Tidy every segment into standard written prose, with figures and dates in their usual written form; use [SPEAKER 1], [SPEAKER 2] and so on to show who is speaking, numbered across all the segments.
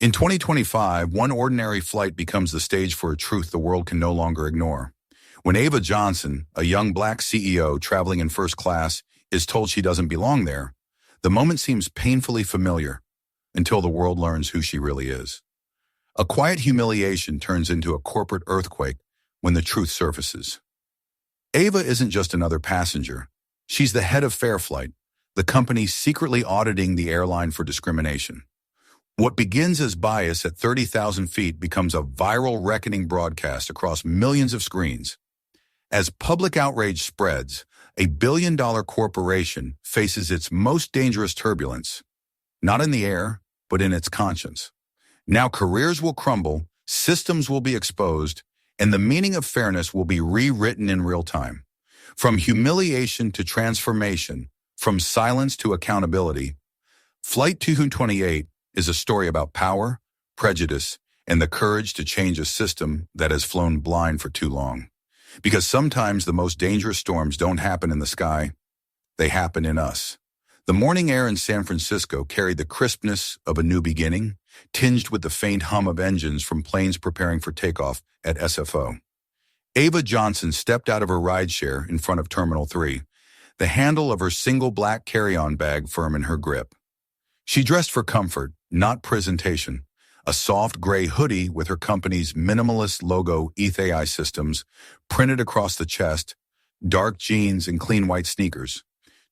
[SPEAKER 1] In 2025, one ordinary flight becomes the stage for a truth the world can no longer ignore. When Ava Johnson, a young black CEO traveling in first class, is told she doesn't belong there, the moment seems painfully familiar until the world learns who she really is. A quiet humiliation turns into a corporate earthquake when the truth surfaces. Ava isn't just another passenger. She's the head of Fairflight, the company secretly auditing the airline for discrimination. What begins as bias at 30,000 feet becomes a viral reckoning broadcast across millions of screens. As public outrage spreads, a billion-dollar corporation faces its most dangerous turbulence, not in the air, but in its conscience. Now careers will crumble, systems will be exposed, and the meaning of fairness will be rewritten in real time. From humiliation to transformation, from silence to accountability, Flight 228 is a story about power, prejudice, and the courage to change a system that has flown blind for too long. Because sometimes the most dangerous storms don't happen in the sky, they happen in us. The morning air in San Francisco carried the crispness of a new beginning, tinged with the faint hum of engines from planes preparing for takeoff at SFO. Ava Johnson stepped out of her rideshare in front of Terminal 3, the handle of her single black carry-on bag firm in her grip. She dressed for comfort, not presentation. A soft gray hoodie with her company's minimalist logo ETHAI systems printed across the chest, dark jeans and clean white sneakers.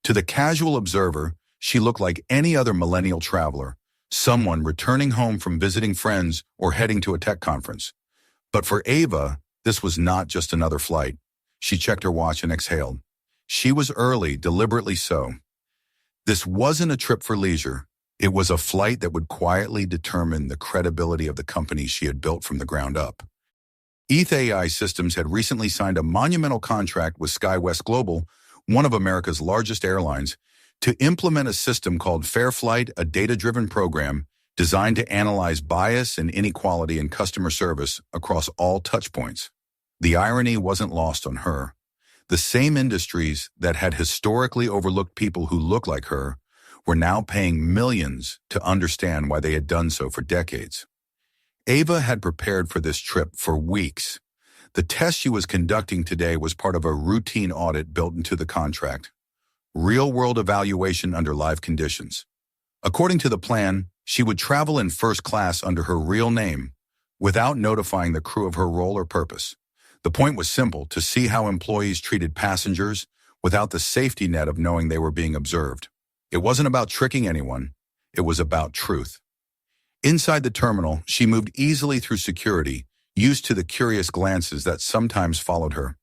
[SPEAKER 1] To the casual observer, she looked like any other millennial traveler, someone returning home from visiting friends or heading to a tech conference. But for Ava, this was not just another flight. She checked her watch and exhaled. She was early, deliberately so. This wasn't a trip for leisure. It was a flight that would quietly determine the credibility of the company she had built from the ground up. ETHAI Systems had recently signed a monumental contract with SkyWest Global, one of America's largest airlines, to implement a system called Fairflight, a data-driven program designed to analyze bias and inequality in customer service across all touchpoints. The irony wasn't lost on her. The same industries that had historically overlooked people who looked like her were now paying millions to understand why they had done so for decades. Ava had prepared for this trip for weeks. The test she was conducting today was part of a routine audit built into the contract. Real-world evaluation under live conditions. According to the plan, she would travel in first class under her real name, without notifying the crew of her role or purpose. The point was simple: to see how employees treated passengers without the safety net of knowing they were being observed. It wasn't about tricking anyone. It was about truth. Inside the terminal, she moved easily through security, used to the curious glances that sometimes followed her.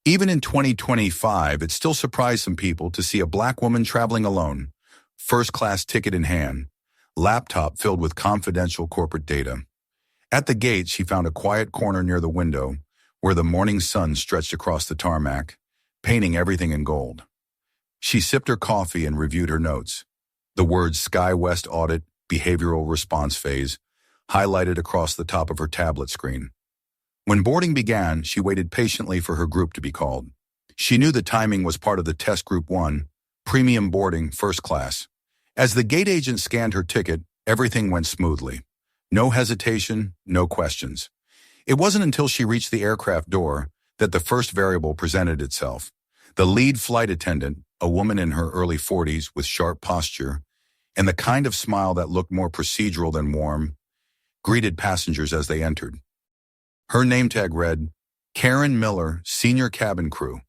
[SPEAKER 1] Even in 2025, it still surprised some people to see a black woman traveling alone, first-class ticket in hand, laptop filled with confidential corporate data. At the gate, she found a quiet corner near the window where the morning sun stretched across the tarmac, painting everything in gold. She sipped her coffee and reviewed her notes. The words SkyWest Audit Behavioral Response Phase highlighted across the top of her tablet screen. When boarding began, she waited patiently for her group to be called. She knew the timing was part of the test Group 1, premium boarding, first class. As the gate agent scanned her ticket, everything went smoothly. No hesitation, no questions. It wasn't until she reached the aircraft door that the first variable presented itself. The lead flight attendant, a woman in her early 40s with sharp posture and the kind of smile that looked more procedural than warm, greeted passengers as they entered. Her name tag read, Karen Miller, Senior Cabin Crew.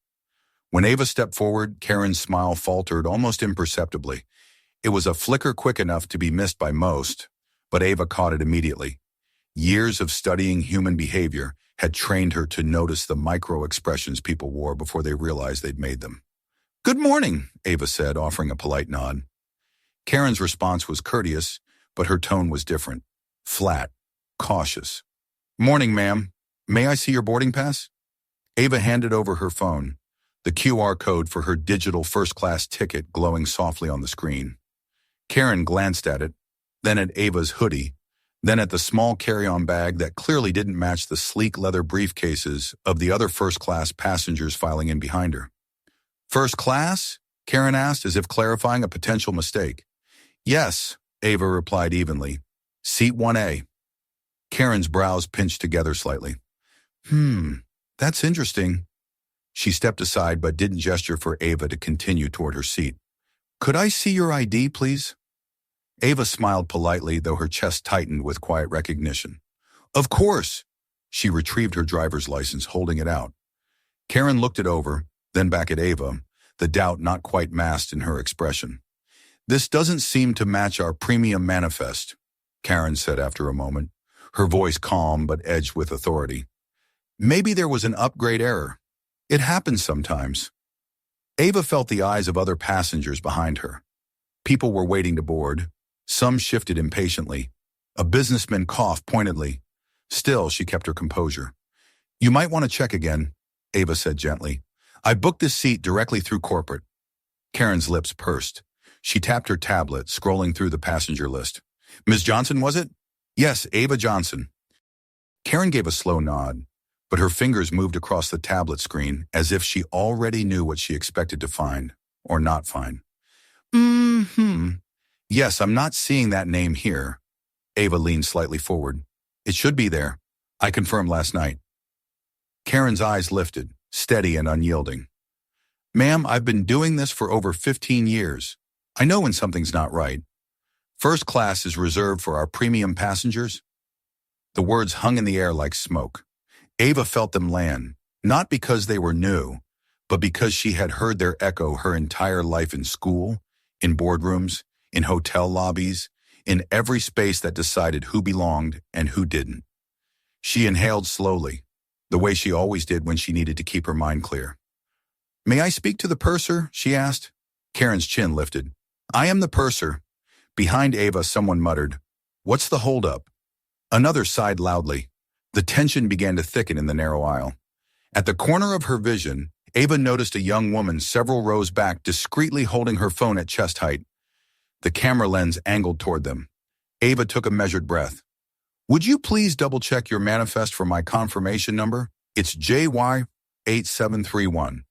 [SPEAKER 1] When Ava stepped forward, Karen's smile faltered almost imperceptibly. It was a flicker quick enough to be missed by most, but Ava caught it immediately. Years of studying human behavior had trained her to notice the micro-expressions people wore before they realized they'd made them. "Good morning," Ava said, offering a polite nod. Karen's response was courteous, but her tone was different. Flat, cautious. "Morning, ma'am. May I see your boarding pass?" Ava handed over her phone, the QR code for her digital first-class ticket glowing softly on the screen. Karen glanced at it, then at Ava's hoodie, then at the small carry-on bag that clearly didn't match the sleek leather briefcases of the other first-class passengers filing in behind her. "First class?" Karen asked, as if clarifying a potential mistake. "Yes," Ava replied evenly. Seat 1A. Karen's brows pinched together slightly. That's interesting. She stepped aside but didn't gesture for Ava to continue toward her seat. Could I see your ID, please? Ava smiled politely, though her chest tightened with quiet recognition. Of course. She retrieved her driver's license, holding it out. Karen looked it over, then back at Ava, the doubt not quite masked in her expression. This doesn't seem to match our premium manifest, Karen said after a moment, her voice calm but edged with authority. Maybe there was an upgrade error. It happens sometimes. Ava felt the eyes of other passengers behind her. People were waiting to board. Some shifted impatiently. A businessman coughed pointedly. Still, she kept her composure. You might want to check again, Ava said gently. I booked this seat directly through corporate. Karen's lips pursed. She tapped her tablet, scrolling through the passenger list. Ms. Johnson, was it? Yes, Ava Johnson. Karen gave a slow nod, but her fingers moved across the tablet screen as if she already knew what she expected to find or not find. Yes, I'm not seeing that name here. Ava leaned slightly forward. It should be there. I confirmed last night. Karen's eyes lifted, steady and unyielding. Ma'am, I've been doing this for over 15 years. I know when something's not right. First class is reserved for our premium passengers. The words hung in the air like smoke. Ava felt them land, not because they were new, but because she had heard their echo her entire life in school, in boardrooms, in hotel lobbies, in every space that decided who belonged and who didn't. She inhaled slowly, the way she always did when she needed to keep her mind clear. May I speak to the purser? She asked. Karen's chin lifted. I am the purser. Behind Ava, someone muttered, What's the holdup? Another sighed loudly. The tension began to thicken in the narrow aisle. At the corner of her vision, Ava noticed a young woman several rows back discreetly holding her phone at chest height. The camera lens angled toward them. Ava took a measured breath. Would you please double-check your manifest for my confirmation number? It's JY8731.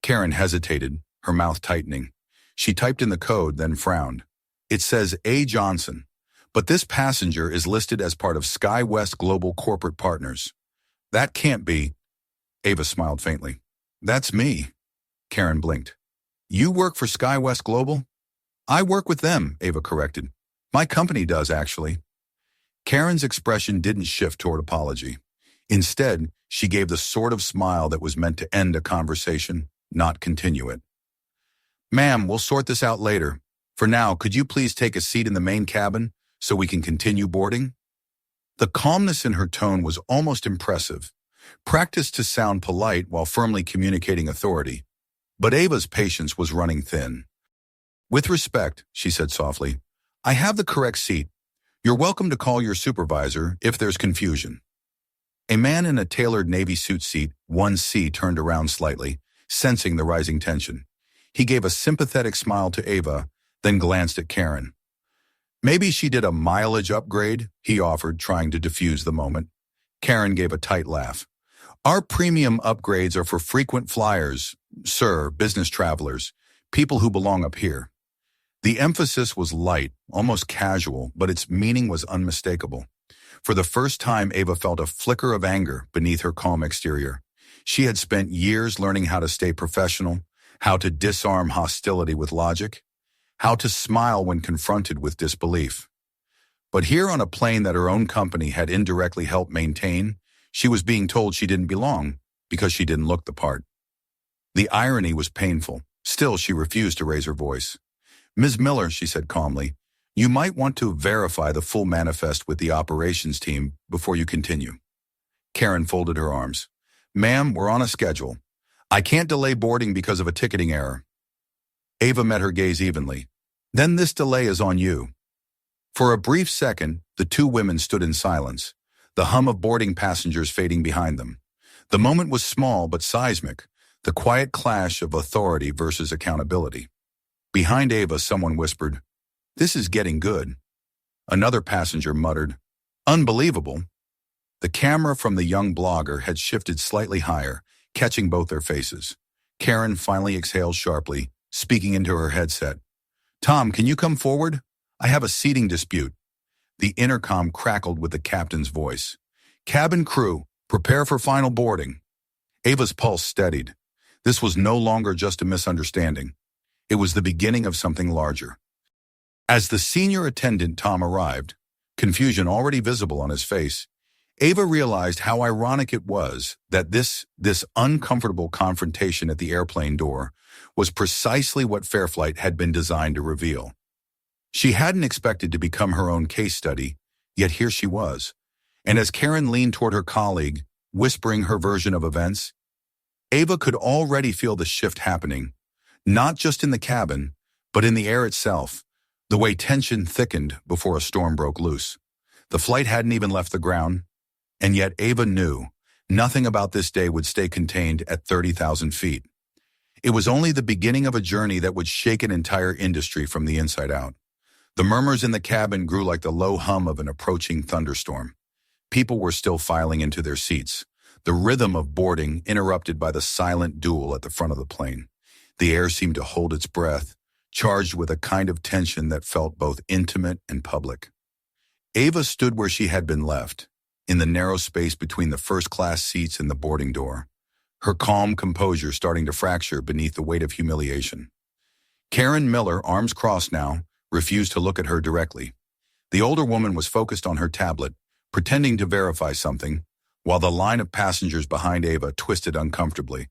[SPEAKER 1] Karen hesitated, her mouth tightening. She typed in the code, then frowned. It says A. Johnson, but this passenger is listed as part of SkyWest Global Corporate Partners. That can't be. Ava smiled faintly. That's me. Karen blinked. You work for SkyWest Global? I work with them, Ava corrected. My company does, actually. Karen's expression didn't shift toward apology. Instead, she gave the sort of smile that was meant to end a conversation, not continue it. Ma'am, we'll sort this out later. For now, could you please take a seat in the main cabin so we can continue boarding? The calmness in her tone was almost impressive, practiced to sound polite while firmly communicating authority. But Ava's patience was running thin. With respect, she said softly, I have the correct seat. You're welcome to call your supervisor if there's confusion. A man in a tailored Navy suit seat, 1C, turned around slightly, sensing the rising tension. He gave a sympathetic smile to Ava, then glanced at Karen. Maybe she did a mileage upgrade, he offered, trying to diffuse the moment. Karen gave a tight laugh. Our premium upgrades are for frequent flyers, sir, business travelers, people who belong up here. The emphasis was light, almost casual, but its meaning was unmistakable. For the first time, Ava felt a flicker of anger beneath her calm exterior. She had spent years learning how to stay professional, how to disarm hostility with logic, how to smile when confronted with disbelief. But here on a plane that her own company had indirectly helped maintain, she was being told she didn't belong because she didn't look the part. The irony was painful. Still, she refused to raise her voice. Ms. Miller, she said calmly, you might want to verify the full manifest with the operations team before you continue. Karen folded her arms. Ma'am, we're on a schedule. I can't delay boarding because of a ticketing error. Ava met her gaze evenly. Then this delay is on you. For a brief second, the two women stood in silence, the hum of boarding passengers fading behind them. The moment was small but seismic, the quiet clash of authority versus accountability. Behind Ava, someone whispered, This is getting good. Another passenger muttered, Unbelievable. The camera from the young blogger had shifted slightly higher, catching both their faces. Karen finally exhaled sharply, speaking into her headset. Tom, can you come forward? I have a seating dispute. The intercom crackled with the captain's voice. "Cabin crew, prepare for final boarding." Ava's pulse steadied. This was no longer just a misunderstanding. It was the beginning of something larger. As the senior attendant Tom arrived, confusion already visible on his face, Ava realized how ironic it was that this uncomfortable confrontation at the airplane door was precisely what Fairflight had been designed to reveal. She hadn't expected to become her own case study, yet here she was. And as Karen leaned toward her colleague, whispering her version of events, Ava could already feel the shift happening, not just in the cabin, but in the air itself, the way tension thickened before a storm broke loose. The flight hadn't even left the ground, and yet Ava knew nothing about this day would stay contained at 30,000 feet. It was only the beginning of a journey that would shake an entire industry from the inside out. The murmurs in the cabin grew like the low hum of an approaching thunderstorm. People were still filing into their seats, the rhythm of boarding interrupted by the silent duel at the front of the plane. The air seemed to hold its breath, charged with a kind of tension that felt both intimate and public. Ava stood where she had been left, in the narrow space between the first-class seats and the boarding door, her calm composure starting to fracture beneath the weight of humiliation. Karen Miller, arms crossed now, refused to look at her directly. The older woman was focused on her tablet, pretending to verify something, while the line of passengers behind Ava twisted uncomfortably,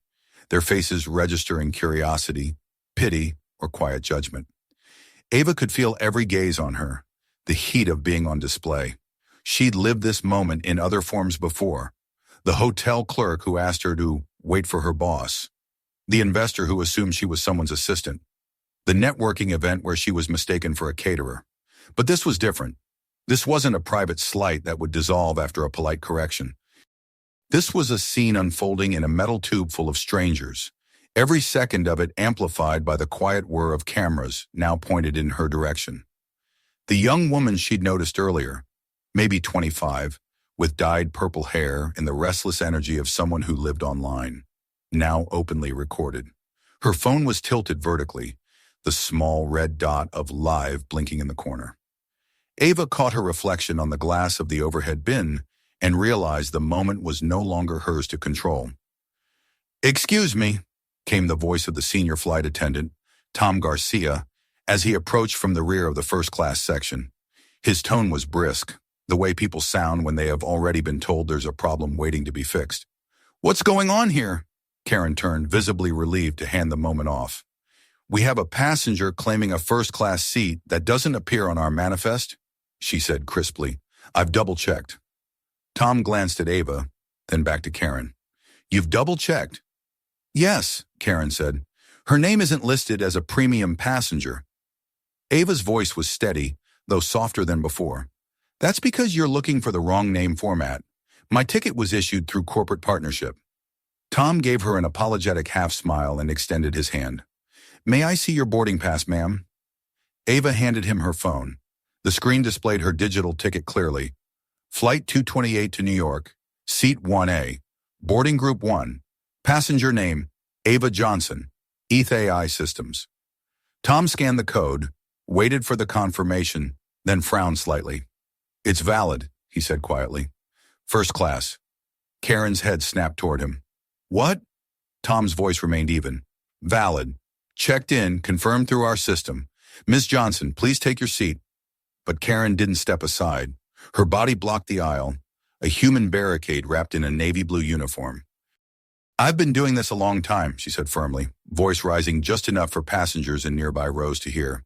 [SPEAKER 1] their faces registering curiosity, pity, or quiet judgment. Ava could feel every gaze on her, the heat of being on display. She'd lived this moment in other forms before. The hotel clerk who asked her to wait for her boss. The investor who assumed she was someone's assistant. The networking event where she was mistaken for a caterer. But this was different. This wasn't a private slight that would dissolve after a polite correction. This was a scene unfolding in a metal tube full of strangers, every second of it amplified by the quiet whir of cameras now pointed in her direction. The young woman she'd noticed earlier, maybe 25, with dyed purple hair and the restless energy of someone who lived online, now openly recorded. Her phone was tilted vertically, the small red dot of live blinking in the corner. Ava caught her reflection on the glass of the overhead bin and realized the moment was no longer hers to control. "Excuse me," came the voice of the senior flight attendant, Tom Garcia, as he approached from the rear of the first-class section. His tone was brisk, the way people sound when they have already been told there's a problem waiting to be fixed. "What's going on here?" Karen turned, visibly relieved to hand the moment off. "We have a passenger claiming a first-class seat that doesn't appear on our manifest," she said crisply. "I've double-checked." Tom glanced at Ava, then back to Karen. "You've double-checked?" "Yes," Karen said. "Her name isn't listed as a premium passenger." Ava's voice was steady, though softer than before. "That's because you're looking for the wrong name format. My ticket was issued through corporate partnership." Tom gave her an apologetic half-smile and extended his hand. "May I see your boarding pass, ma'am?" Ava handed him her phone. The screen displayed her digital ticket clearly. Flight 228 to New York, Seat 1A, Boarding Group 1, Passenger name, Ava Johnson, ETH AI Systems. Tom scanned the code, waited for the confirmation, then frowned slightly. "It's valid," he said quietly. "First class." Karen's head snapped toward him. "What?" Tom's voice remained even. "Valid. Checked in, confirmed through our system. Ms. Johnson, please take your seat." But Karen didn't step aside. Her body blocked the aisle, a human barricade wrapped in a navy blue uniform. "I've been doing this a long time," she said firmly, voice rising just enough for passengers in nearby rows to hear.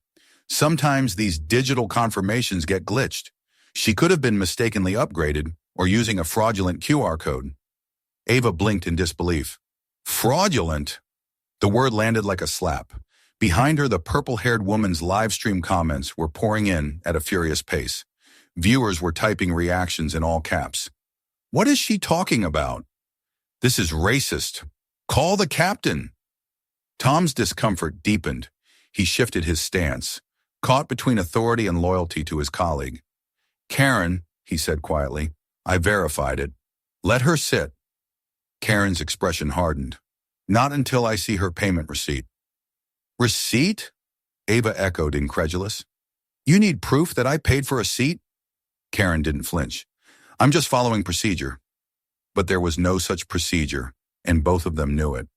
[SPEAKER 1] "Sometimes these digital confirmations get glitched. She could have been mistakenly upgraded or using a fraudulent QR code." Ava blinked in disbelief. "Fraudulent?" The word landed like a slap. Behind her, the purple-haired woman's live stream comments were pouring in at a furious pace. Viewers were typing reactions in all caps. "What is she talking about? This is racist. Call the captain." Tom's discomfort deepened. He shifted his stance, caught between authority and loyalty to his colleague. "Karen," he said quietly, "I verified it. Let her sit." Karen's expression hardened. "Not until I see her payment receipt." "Receipt?" Ava echoed, incredulous. "You need proof that I paid for a seat?" Karen didn't flinch. I'm just following procedure. But there was no such procedure, and both of them knew it.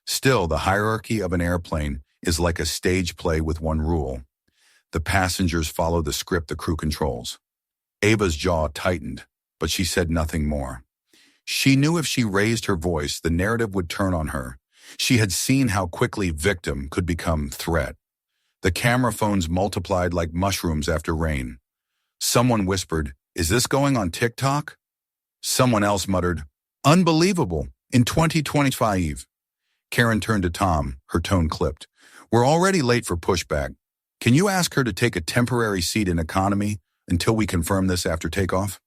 [SPEAKER 1] Still, the hierarchy of an airplane is like a stage play with one rule. The passengers follow the script the crew controls. Ava's jaw tightened, but she said nothing more. She knew if she raised her voice, the narrative would turn on her. She had seen how quickly victim could become threat. The camera phones multiplied like mushrooms after rain. Someone whispered, "Is this going on TikTok?" Someone else muttered, "Unbelievable, in 2025. Karen turned to Tom, her tone clipped. "We're already late for pushback. Can you ask her to take a temporary seat in economy until we confirm this after takeoff?"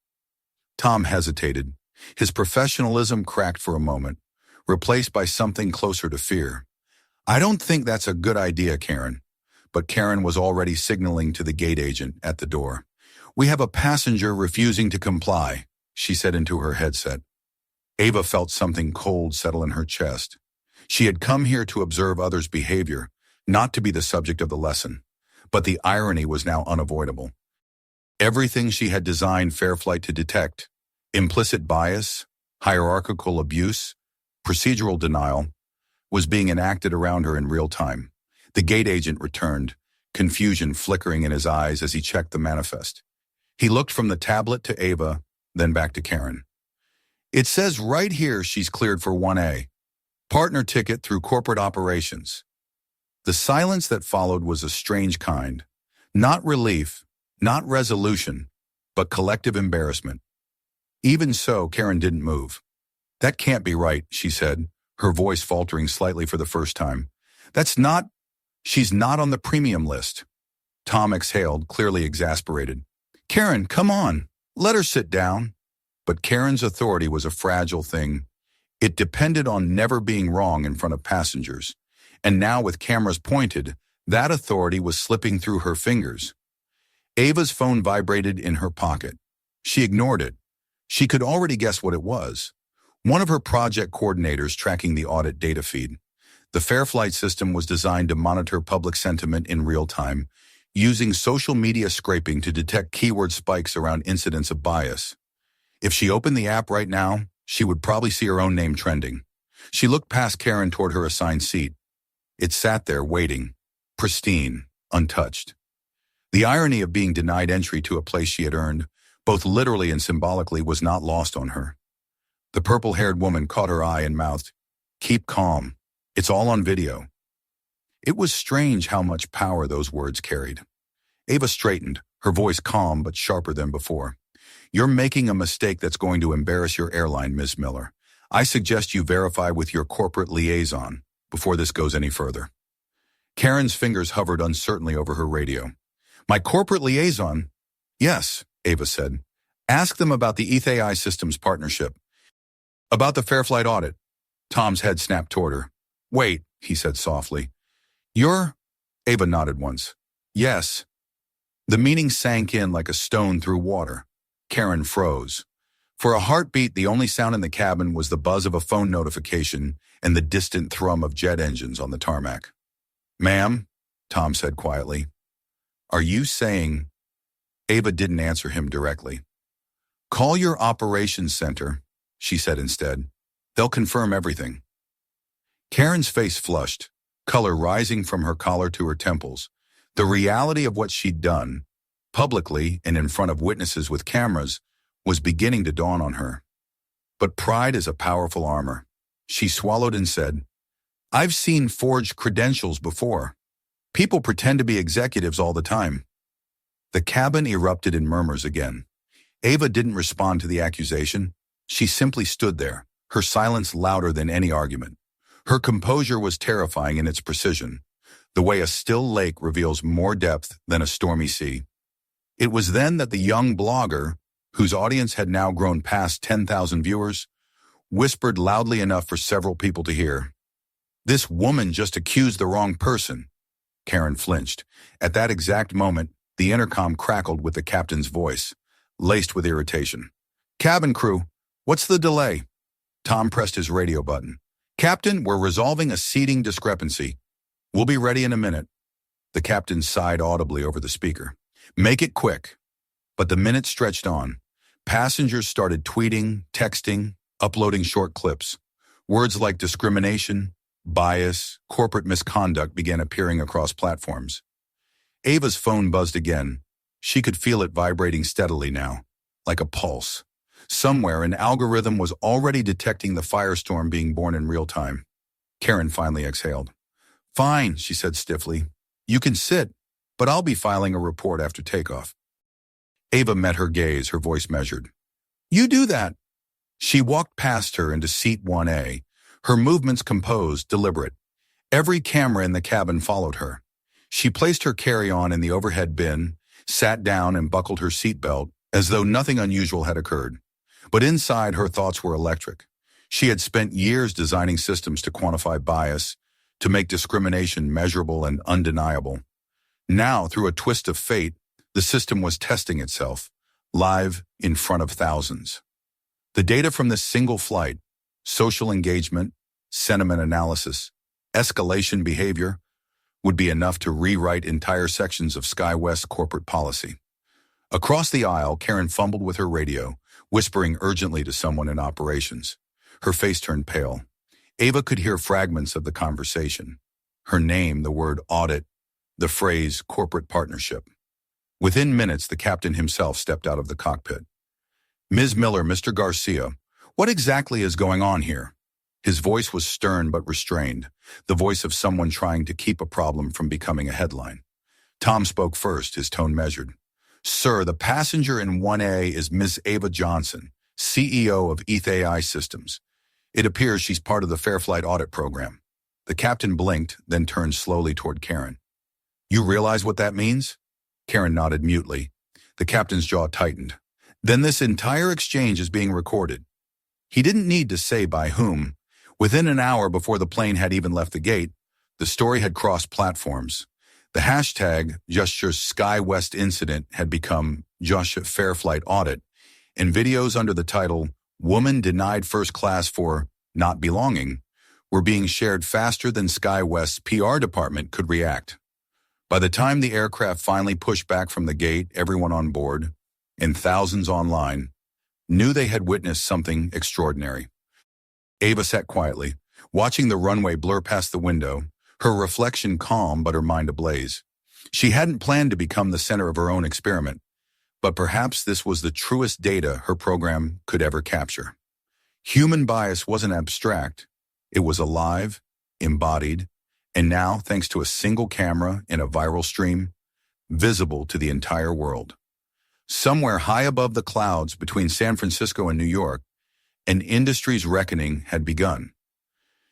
[SPEAKER 1] Tom hesitated. His professionalism cracked for a moment, replaced by something closer to fear. "I don't think that's a good idea, Karen." But Karen was already signaling to the gate agent at the door. "We have a passenger refusing to comply," she said into her headset. Ava felt something cold settle in her chest. She had come here to observe others' behavior, not to be the subject of the lesson. But the irony was now unavoidable. Everything she had designed Fairflight to detect, implicit bias, hierarchical abuse, procedural denial, was being enacted around her in real time. The gate agent returned, confusion flickering in his eyes as he checked the manifest. He looked from the tablet to Ava, then back to Karen. "It says right here she's cleared for 1A. Partner ticket through corporate operations." The silence that followed was a strange kind. Not relief, not resolution, but collective embarrassment. Even so, Karen didn't move. "That can't be right," she said, her voice faltering slightly for the first time. She's not on the premium list." Tom exhaled, clearly exasperated. "Karen, come on, let her sit down." But Karen's authority was a fragile thing. It depended on never being wrong in front of passengers. And now with cameras pointed, that authority was slipping through her fingers. Ava's phone vibrated in her pocket. She ignored it. She could already guess what it was. One of her project coordinators tracking the audit data feed. The Fairflight system was designed to monitor public sentiment in real time, using social media scraping to detect keyword spikes around incidents of bias. If she opened the app right now, she would probably see her own name trending. She looked past Karen toward her assigned seat. It sat there waiting, pristine, untouched. The irony of being denied entry to a place she had earned, both literally and symbolically, was not lost on her. The purple-haired woman caught her eye and mouthed, "Keep calm. It's all on video." It was strange how much power those words carried. Ava straightened, her voice calm but sharper than before. "You're making a mistake that's going to embarrass your airline, Ms. Miller. I suggest you verify with your corporate liaison before this goes any further." Karen's fingers hovered uncertainly over her radio. "My corporate liaison?" "Yes," Ava said. "Ask them about the ETHAI Systems partnership. About the Fairflight audit." Tom's head snapped toward her. "Wait," he said softly. "You're—" Ava nodded once. "Yes." The meaning sank in like a stone through water. Karen froze. For a heartbeat, the only sound in the cabin was the buzz of a phone notification and the distant thrum of jet engines on the tarmac. "Ma'am," Tom said quietly. "Are you saying—" Ava didn't answer him directly. "Call your operations center," she said instead. "They'll confirm everything." Karen's face flushed, color rising from her collar to her temples. The reality of what she'd done, publicly and in front of witnesses with cameras, was beginning to dawn on her. But pride is a powerful armor. She swallowed and said, "I've seen forged credentials before. People pretend to be executives all the time." The cabin erupted in murmurs again. Ava didn't respond to the accusation. She simply stood there, her silence louder than any argument. Her composure was terrifying in its precision, the way a still lake reveals more depth than a stormy sea. It was then that the young blogger, whose audience had now grown past 10,000 viewers, whispered loudly enough for several people to hear, "This woman just accused the wrong person." Karen flinched. At that exact moment, the intercom crackled with the captain's voice, laced with irritation. "Cabin crew, what's the delay?" Tom pressed his radio button. "Captain, we're resolving a seating discrepancy. We'll be ready in a minute." The captain sighed audibly over the speaker. "Make it quick." But the minutes stretched on. Passengers started tweeting, texting, uploading short clips. Words like discrimination, bias, corporate misconduct began appearing across platforms. Ava's phone buzzed again. She could feel it vibrating steadily now, like a pulse. Somewhere, an algorithm was already detecting the firestorm being born in real time. Karen finally exhaled. "Fine," she said stiffly. "You can sit, but I'll be filing a report after takeoff." Ava met her gaze, her voice measured. "You do that." She walked past her into seat 1A, her movements composed, deliberate. Every camera in the cabin followed her. She placed her carry-on in the overhead bin, sat down and buckled her seatbelt, as though nothing unusual had occurred. But inside, her thoughts were electric. She had spent years designing systems to quantify bias, to make discrimination measurable and undeniable. Now, through a twist of fate, the system was testing itself, live in front of thousands. The data from this single flight, social engagement, sentiment analysis, escalation behavior, would be enough to rewrite entire sections of SkyWest corporate policy. Across the aisle, Karen fumbled with her radio, whispering urgently to someone in operations. Her face turned pale. Ava could hear fragments of the conversation. Her name, the word audit, the phrase corporate partnership. Within minutes, the captain himself stepped out of the cockpit. "Ms. Miller, Mr. Garcia, what exactly is going on here?" His voice was stern but restrained, the voice of someone trying to keep a problem from becoming a headline. Tom spoke first, his tone measured. "Sir, the passenger in 1A is Ms. Ava Johnson, CEO of ETH AI Systems. It appears she's part of the Fair Flight Audit Program." The captain blinked, then turned slowly toward Karen. "You realize what that means?" Karen nodded mutely. The captain's jaw tightened. "Then this entire exchange is being recorded." He didn't need to say by whom. Within an hour before the plane had even left the gate, the story had crossed platforms. The hashtag #SkyWest incident had become #FairFlightAudit, and videos under the title "Woman Denied First Class for Not Belonging" were being shared faster than SkyWest's PR department could react. By the time the aircraft finally pushed back from the gate, everyone on board, and thousands online, knew they had witnessed something extraordinary. Ava sat quietly, watching the runway blur past the window, her reflection calm but her mind ablaze. She hadn't planned to become the center of her own experiment, but perhaps this was the truest data her program could ever capture. Human bias wasn't abstract. It was alive, embodied, and now, thanks to a single camera in a viral stream, visible to the entire world. Somewhere high above the clouds between San Francisco and New York, an industry's reckoning had begun.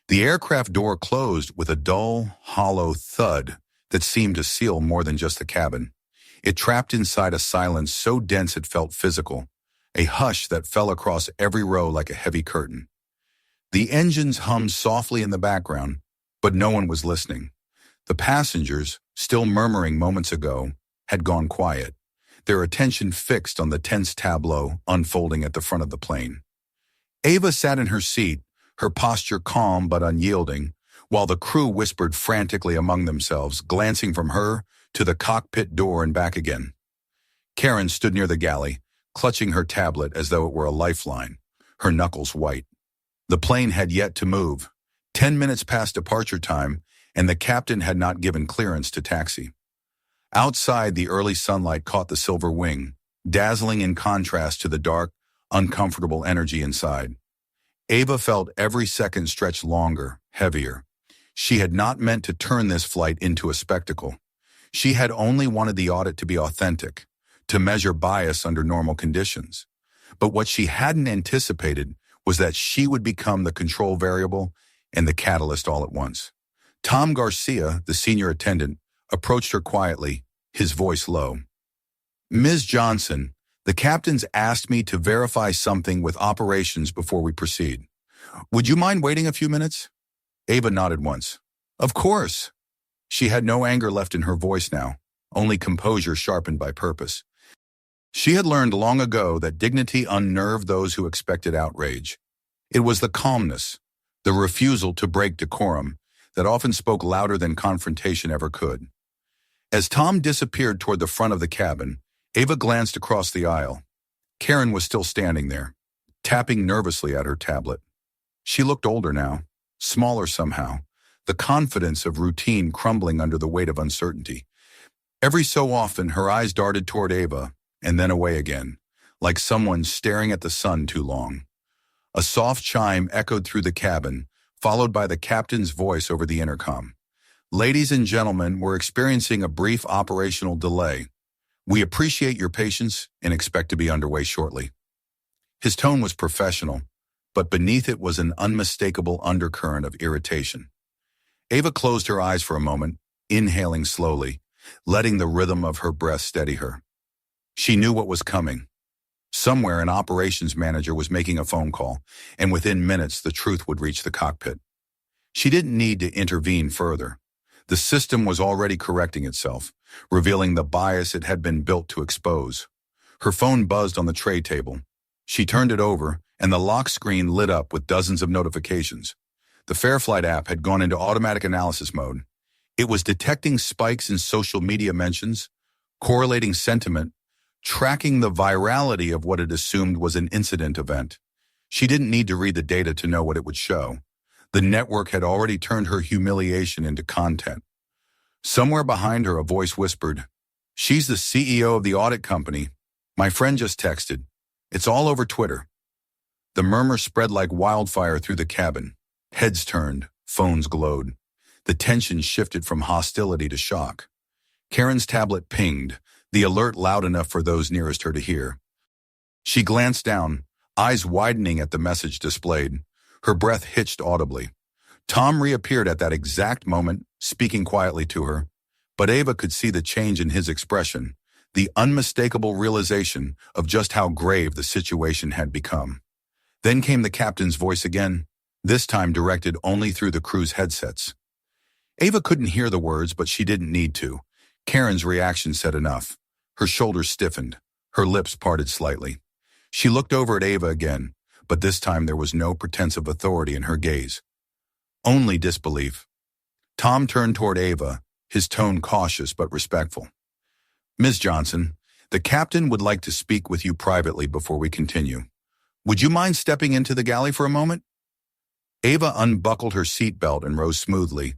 [SPEAKER 1] The aircraft door closed with a dull, hollow thud that seemed to seal more than just the cabin. It trapped inside a silence so dense it felt physical, a hush that fell across every row like a heavy curtain. The engines hummed softly in the background, but no one was listening. The passengers, still murmuring moments ago, had gone quiet, their attention fixed on the tense tableau unfolding at the front of the plane. Ava sat in her seat, her posture calm but unyielding, while the crew whispered frantically among themselves, glancing from her to the cockpit door and back again. Karen stood near the galley, clutching her tablet as though it were a lifeline, her knuckles white. The plane had yet to move, 10 minutes past departure time, and the captain had not given clearance to taxi. Outside, the early sunlight caught the silver wing, dazzling in contrast to the dark, uncomfortable energy inside. Ava felt every second stretch longer, heavier. She had not meant to turn this flight into a spectacle. She had only wanted the audit to be authentic, to measure bias under normal conditions. But what she hadn't anticipated was that she would become the control variable and the catalyst all at once. Tom Garcia, the senior attendant, approached her quietly, his voice low. "Ms. Johnson, the captain's asked me to verify something with operations before we proceed. Would you mind waiting a few minutes?" Ava nodded once. "Of course." She had no anger left in her voice now, only composure sharpened by purpose. She had learned long ago that dignity unnerved those who expected outrage. It was the calmness, the refusal to break decorum, that often spoke louder than confrontation ever could. As Tom disappeared toward the front of the cabin, Ava glanced across the aisle. Karen was still standing there, tapping nervously at her tablet. She looked older now, smaller somehow, the confidence of routine crumbling under the weight of uncertainty. Every so often, her eyes darted toward Ava and then away again, like someone staring at the sun too long. A soft chime echoed through the cabin, followed by the captain's voice over the intercom. Ladies and gentlemen, we're experiencing a brief operational delay. We appreciate your patience and expect to be underway shortly. His tone was professional, but beneath it was an unmistakable undercurrent of irritation. Ava closed her eyes for a moment, inhaling slowly, letting the rhythm of her breath steady her. She knew what was coming. Somewhere an operations manager was making a phone call, and within minutes the truth would reach the cockpit. She didn't need to intervene further. The system was already correcting itself, revealing the bias it had been built to expose. Her phone buzzed on the tray table. She turned it over, and the lock screen lit up with dozens of notifications. The Fairflight app had gone into automatic analysis mode. It was detecting spikes in social media mentions, correlating sentiment, tracking the virality of what it assumed was an incident event. She didn't need to read the data to know what it would show. The network had already turned her humiliation into content. Somewhere behind her, a voice whispered, "She's the CEO of the audit company. My friend just texted. It's all over Twitter." The murmur spread like wildfire through the cabin. Heads turned, phones glowed. The tension shifted from hostility to shock. Karen's tablet pinged, the alert loud enough for those nearest her to hear. She glanced down, eyes widening at the message displayed. Her breath hitched audibly. Tom reappeared at that exact moment, speaking quietly to her, but Ava could see the change in his expression, the unmistakable realization of just how grave the situation had become. Then came the captain's voice again, this time directed only through the crew's headsets. Ava couldn't hear the words, but she didn't need to. Karen's reaction said enough. Her shoulders stiffened. Her lips parted slightly. She looked over at Ava again, but this time there was no pretense of authority in her gaze. Only disbelief. Tom turned toward Ava, his tone cautious but respectful. "Ms. Johnson, the captain would like to speak with you privately before we continue. Would you mind stepping into the galley for a moment?" Ava unbuckled her seatbelt and rose smoothly.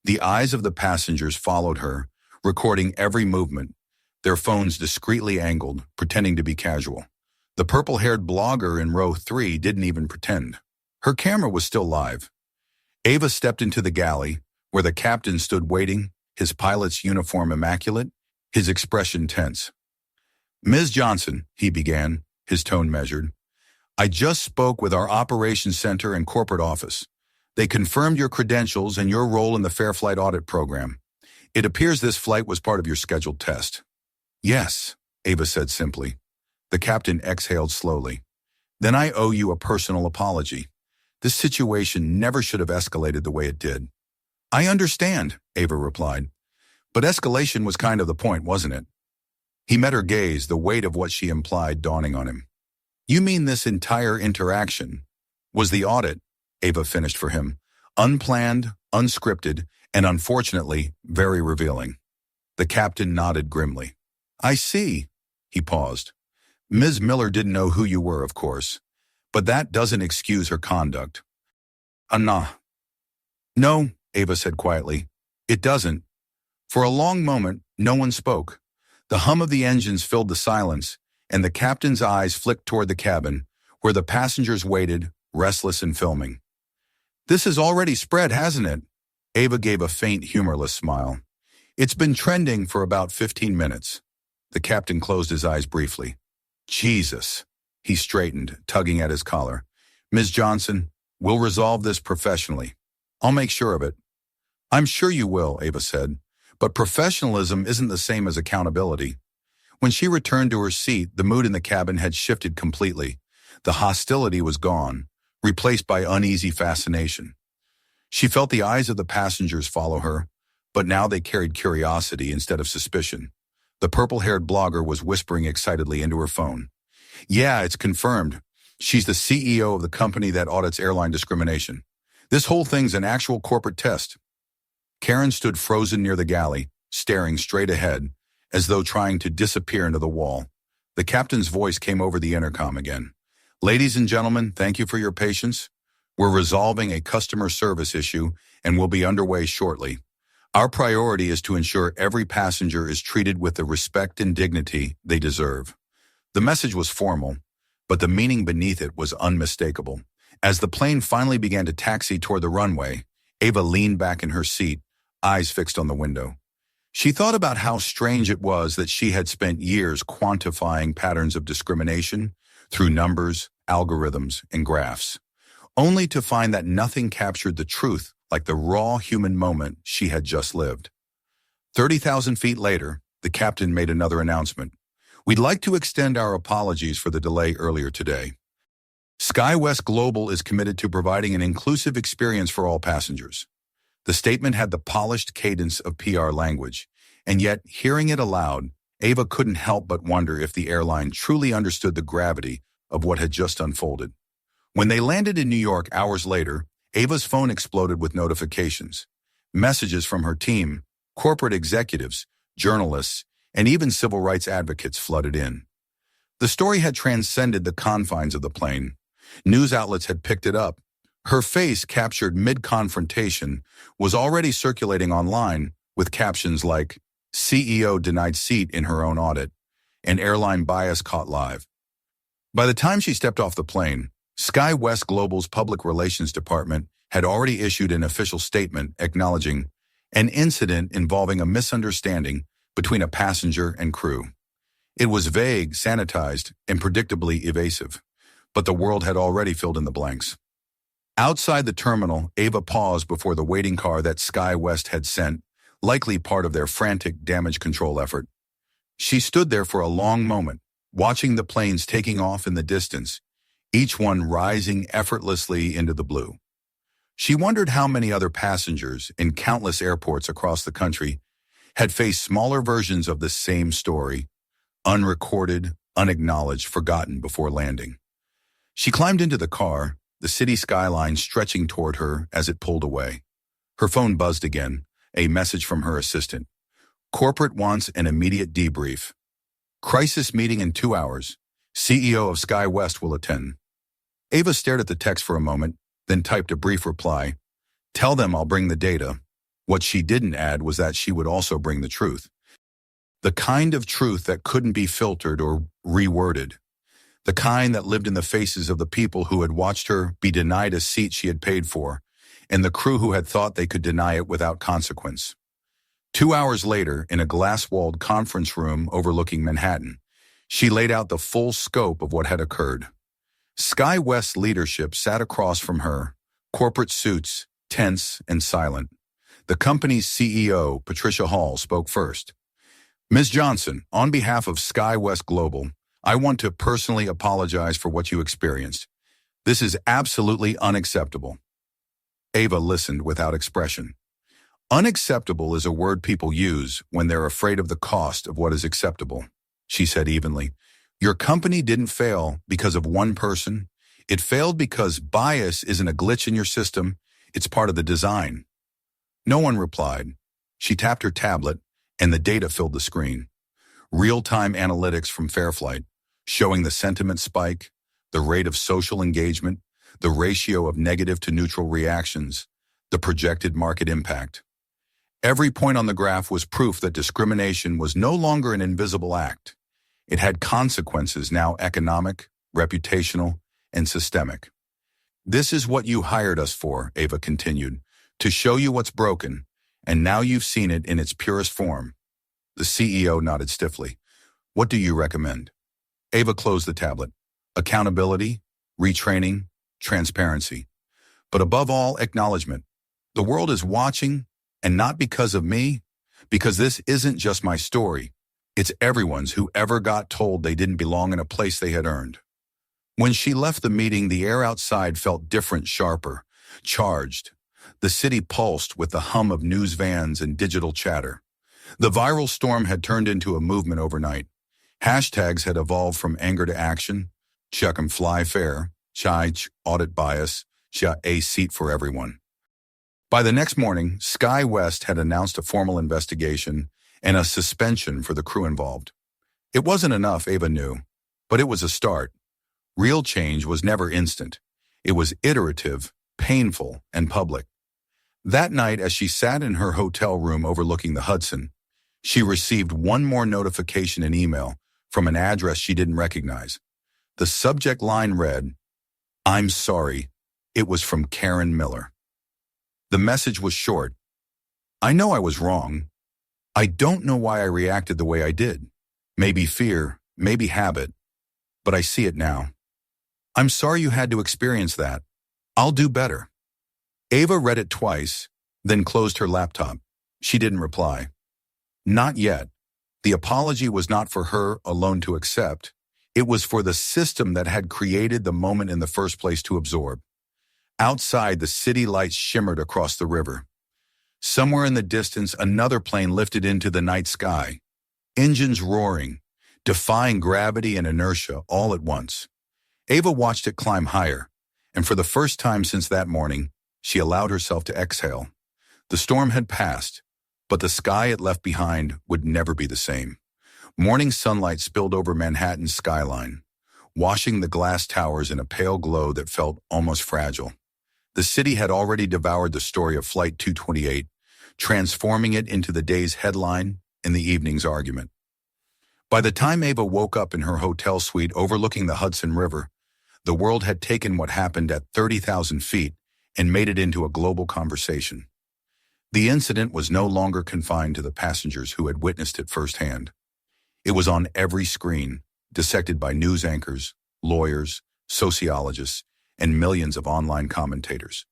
[SPEAKER 1] The eyes of the passengers followed her, recording every movement, their phones discreetly angled, pretending to be casual. The purple-haired blogger in row 3 didn't even pretend. Her camera was still live. Ava stepped into the galley, where the captain stood waiting, his pilot's uniform immaculate, his expression tense. "Ms. Johnson," he began, his tone measured, "I just spoke with our operations center and corporate office. They confirmed your credentials and your role in the Fairflight audit program. It appears this flight was part of your scheduled test." "Yes," Ava said simply. The captain exhaled slowly. "Then I owe you a personal apology. This situation never should have escalated the way it did." "I understand," Ava replied. "But escalation was kind of the point, wasn't it?" He met her gaze, the weight of what she implied dawning on him. "You mean this entire interaction was the audit?" Ava finished for him. "Unplanned, unscripted, and unfortunately, very revealing." The captain nodded grimly. "I see." He paused. "Ms. Miller didn't know who you were, of course. But that doesn't excuse her conduct." "Nah." "No," Ava said quietly. "It doesn't." For a long moment, no one spoke. The hum of the engines filled the silence, and the captain's eyes flicked toward the cabin, where the passengers waited, restless and filming. "This has already spread, hasn't it?" Ava gave a faint, humorless smile. "It's been trending for about 15 minutes. The captain closed his eyes briefly. "Jesus." He straightened, tugging at his collar. "Ms. Johnson, we'll resolve this professionally. I'll make sure of it." "I'm sure you will," Ava said. "But professionalism isn't the same as accountability." When she returned to her seat, the mood in the cabin had shifted completely. The hostility was gone, replaced by uneasy fascination. She felt the eyes of the passengers follow her, but now they carried curiosity instead of suspicion. The purple-haired blogger was whispering excitedly into her phone. "Yeah, it's confirmed. She's the CEO of the company that audits airline discrimination. This whole thing's an actual corporate test." Karen stood frozen near the galley, staring straight ahead, as though trying to disappear into the wall. The captain's voice came over the intercom again. "Ladies and gentlemen, thank you for your patience. We're resolving a customer service issue and will be underway shortly. Our priority is to ensure every passenger is treated with the respect and dignity they deserve." The message was formal, but the meaning beneath it was unmistakable. As the plane finally began to taxi toward the runway, Ava leaned back in her seat, eyes fixed on the window. She thought about how strange it was that she had spent years quantifying patterns of discrimination through numbers, algorithms, and graphs, only to find that nothing captured the truth like the raw human moment she had just lived. 30,000 feet later, the captain made another announcement. "We'd like to extend our apologies for the delay earlier today. SkyWest Global is committed to providing an inclusive experience for all passengers." The statement had the polished cadence of PR language, and yet, hearing it aloud, Ava couldn't help but wonder if the airline truly understood the gravity of what had just unfolded. When they landed in New York hours later, Ava's phone exploded with notifications. Messages from her team, corporate executives, journalists, and even civil rights advocates flooded in. The story had transcended the confines of the plane. News outlets had picked it up. Her face, captured mid-confrontation, was already circulating online with captions like, "CEO denied seat in her own audit," and "Airline bias caught live." By the time she stepped off the plane, SkyWest Global's public relations department had already issued an official statement acknowledging an incident involving a misunderstanding between a passenger and crew. It was vague, sanitized, and predictably evasive, but the world had already filled in the blanks. Outside the terminal, Ava paused before the waiting car that SkyWest had sent, likely part of their frantic damage control effort. She stood there for a long moment, watching the planes taking off in the distance, each one rising effortlessly into the blue. She wondered how many other passengers in countless airports across the country had faced smaller versions of the same story, unrecorded, unacknowledged, forgotten before landing. She climbed into the car, the city skyline stretching toward her as it pulled away. Her phone buzzed again, a message from her assistant. "Corporate wants an immediate debrief. Crisis meeting in 2 hours. CEO of SkyWest will attend." Ava stared at the text for a moment, then typed a brief reply. "Tell them I'll bring the data." What she didn't add was that she would also bring the truth. The kind of truth that couldn't be filtered or reworded. The kind that lived in the faces of the people who had watched her be denied a seat she had paid for, and the crew who had thought they could deny it without consequence. 2 hours later, in a glass-walled conference room overlooking Manhattan, she laid out the full scope of what had occurred. SkyWest's leadership sat across from her, corporate suits, tense and silent. The company's CEO, Patricia Hall, spoke first. "Ms. Johnson, on behalf of SkyWest Global, I want to personally apologize for what you experienced. This is absolutely unacceptable." Ava listened without expression. "Unacceptable is a word people use when they're afraid of the cost of what is acceptable," she said evenly. "Your company didn't fail because of one person. It failed because bias isn't a glitch in your system. It's part of the design." No one replied. She tapped her tablet, and the data filled the screen. Real-time analytics from Fairflight, showing the sentiment spike, the rate of social engagement, the ratio of negative to neutral reactions, the projected market impact. Every point on the graph was proof that discrimination was no longer an invisible act. It had consequences now economic, reputational, and systemic. "This is what you hired us for," Ava continued, "to show you what's broken, and now you've seen it in its purest form." The CEO nodded stiffly. "What do you recommend?" Ava closed the tablet. "Accountability, retraining, transparency. But above all, acknowledgement. The world is watching, and not because of me, because this isn't just my story. It's everyone's who ever got told they didn't belong in a place they had earned." When she left the meeting, the air outside felt different, sharper, charged. The city pulsed with the hum of news vans and digital chatter. The viral storm had turned into a movement overnight. Hashtags had evolved from anger to action. Chuck 'em fly fair, chai audit bias, cha a seat for everyone. By the next morning, SkyWest had announced a formal investigation, and a suspension for the crew involved. It wasn't enough, Ava knew, but it was a start. Real change was never instant. It was iterative, painful, and public. That night, as she sat in her hotel room overlooking the Hudson, she received one more notification in email from an address she didn't recognize. The subject line read, "I'm sorry." It was from Karen Miller. The message was short. "I know I was wrong. I don't know why I reacted the way I did. Maybe fear, maybe habit, but I see it now. I'm sorry you had to experience that. I'll do better." Ava read it twice, then closed her laptop. She didn't reply. Not yet. The apology was not for her alone to accept. It was for the system that had created the moment in the first place to absorb. Outside, the city lights shimmered across the river. Somewhere in the distance, another plane lifted into the night sky, engines roaring, defying gravity and inertia all at once. Ava watched it climb higher, and for the first time since that morning, she allowed herself to exhale. The storm had passed, but the sky it left behind would never be the same. Morning sunlight spilled over Manhattan's skyline, washing the glass towers in a pale glow that felt almost fragile. The city had already devoured the story of Flight 228, transforming it into the day's headline and the evening's argument. By the time Ava woke up in her hotel suite overlooking the Hudson River, the world had taken what happened at 30,000 feet and made it into a global conversation. The incident was no longer confined to the passengers who had witnessed it firsthand. It was on every screen, dissected by news anchors, lawyers, sociologists, and millions of online commentators.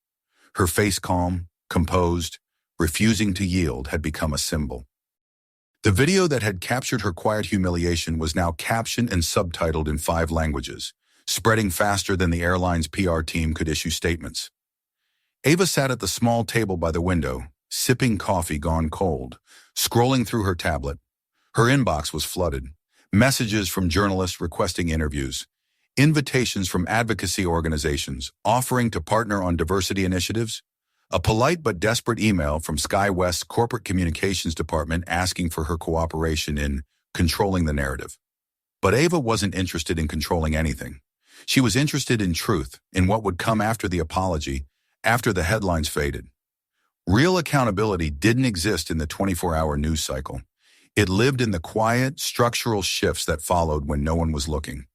[SPEAKER 1] Her face calm, composed, refusing to yield had become a symbol. The video that had captured her quiet humiliation was now captioned and subtitled in 5 languages, spreading faster than the airline's PR team could issue statements. Ava sat at the small table by the window, sipping coffee gone cold, scrolling through her tablet. Her inbox was flooded. Messages from journalists requesting interviews, invitations from advocacy organizations offering to partner on diversity initiatives, a polite but desperate email from SkyWest's corporate communications department asking for her cooperation in controlling the narrative. But Ava wasn't interested in controlling anything. She was interested in truth, in what would come after the apology, after the headlines faded. Real accountability didn't exist in the 24-hour news cycle. It lived in the quiet, structural shifts that followed when no one was looking.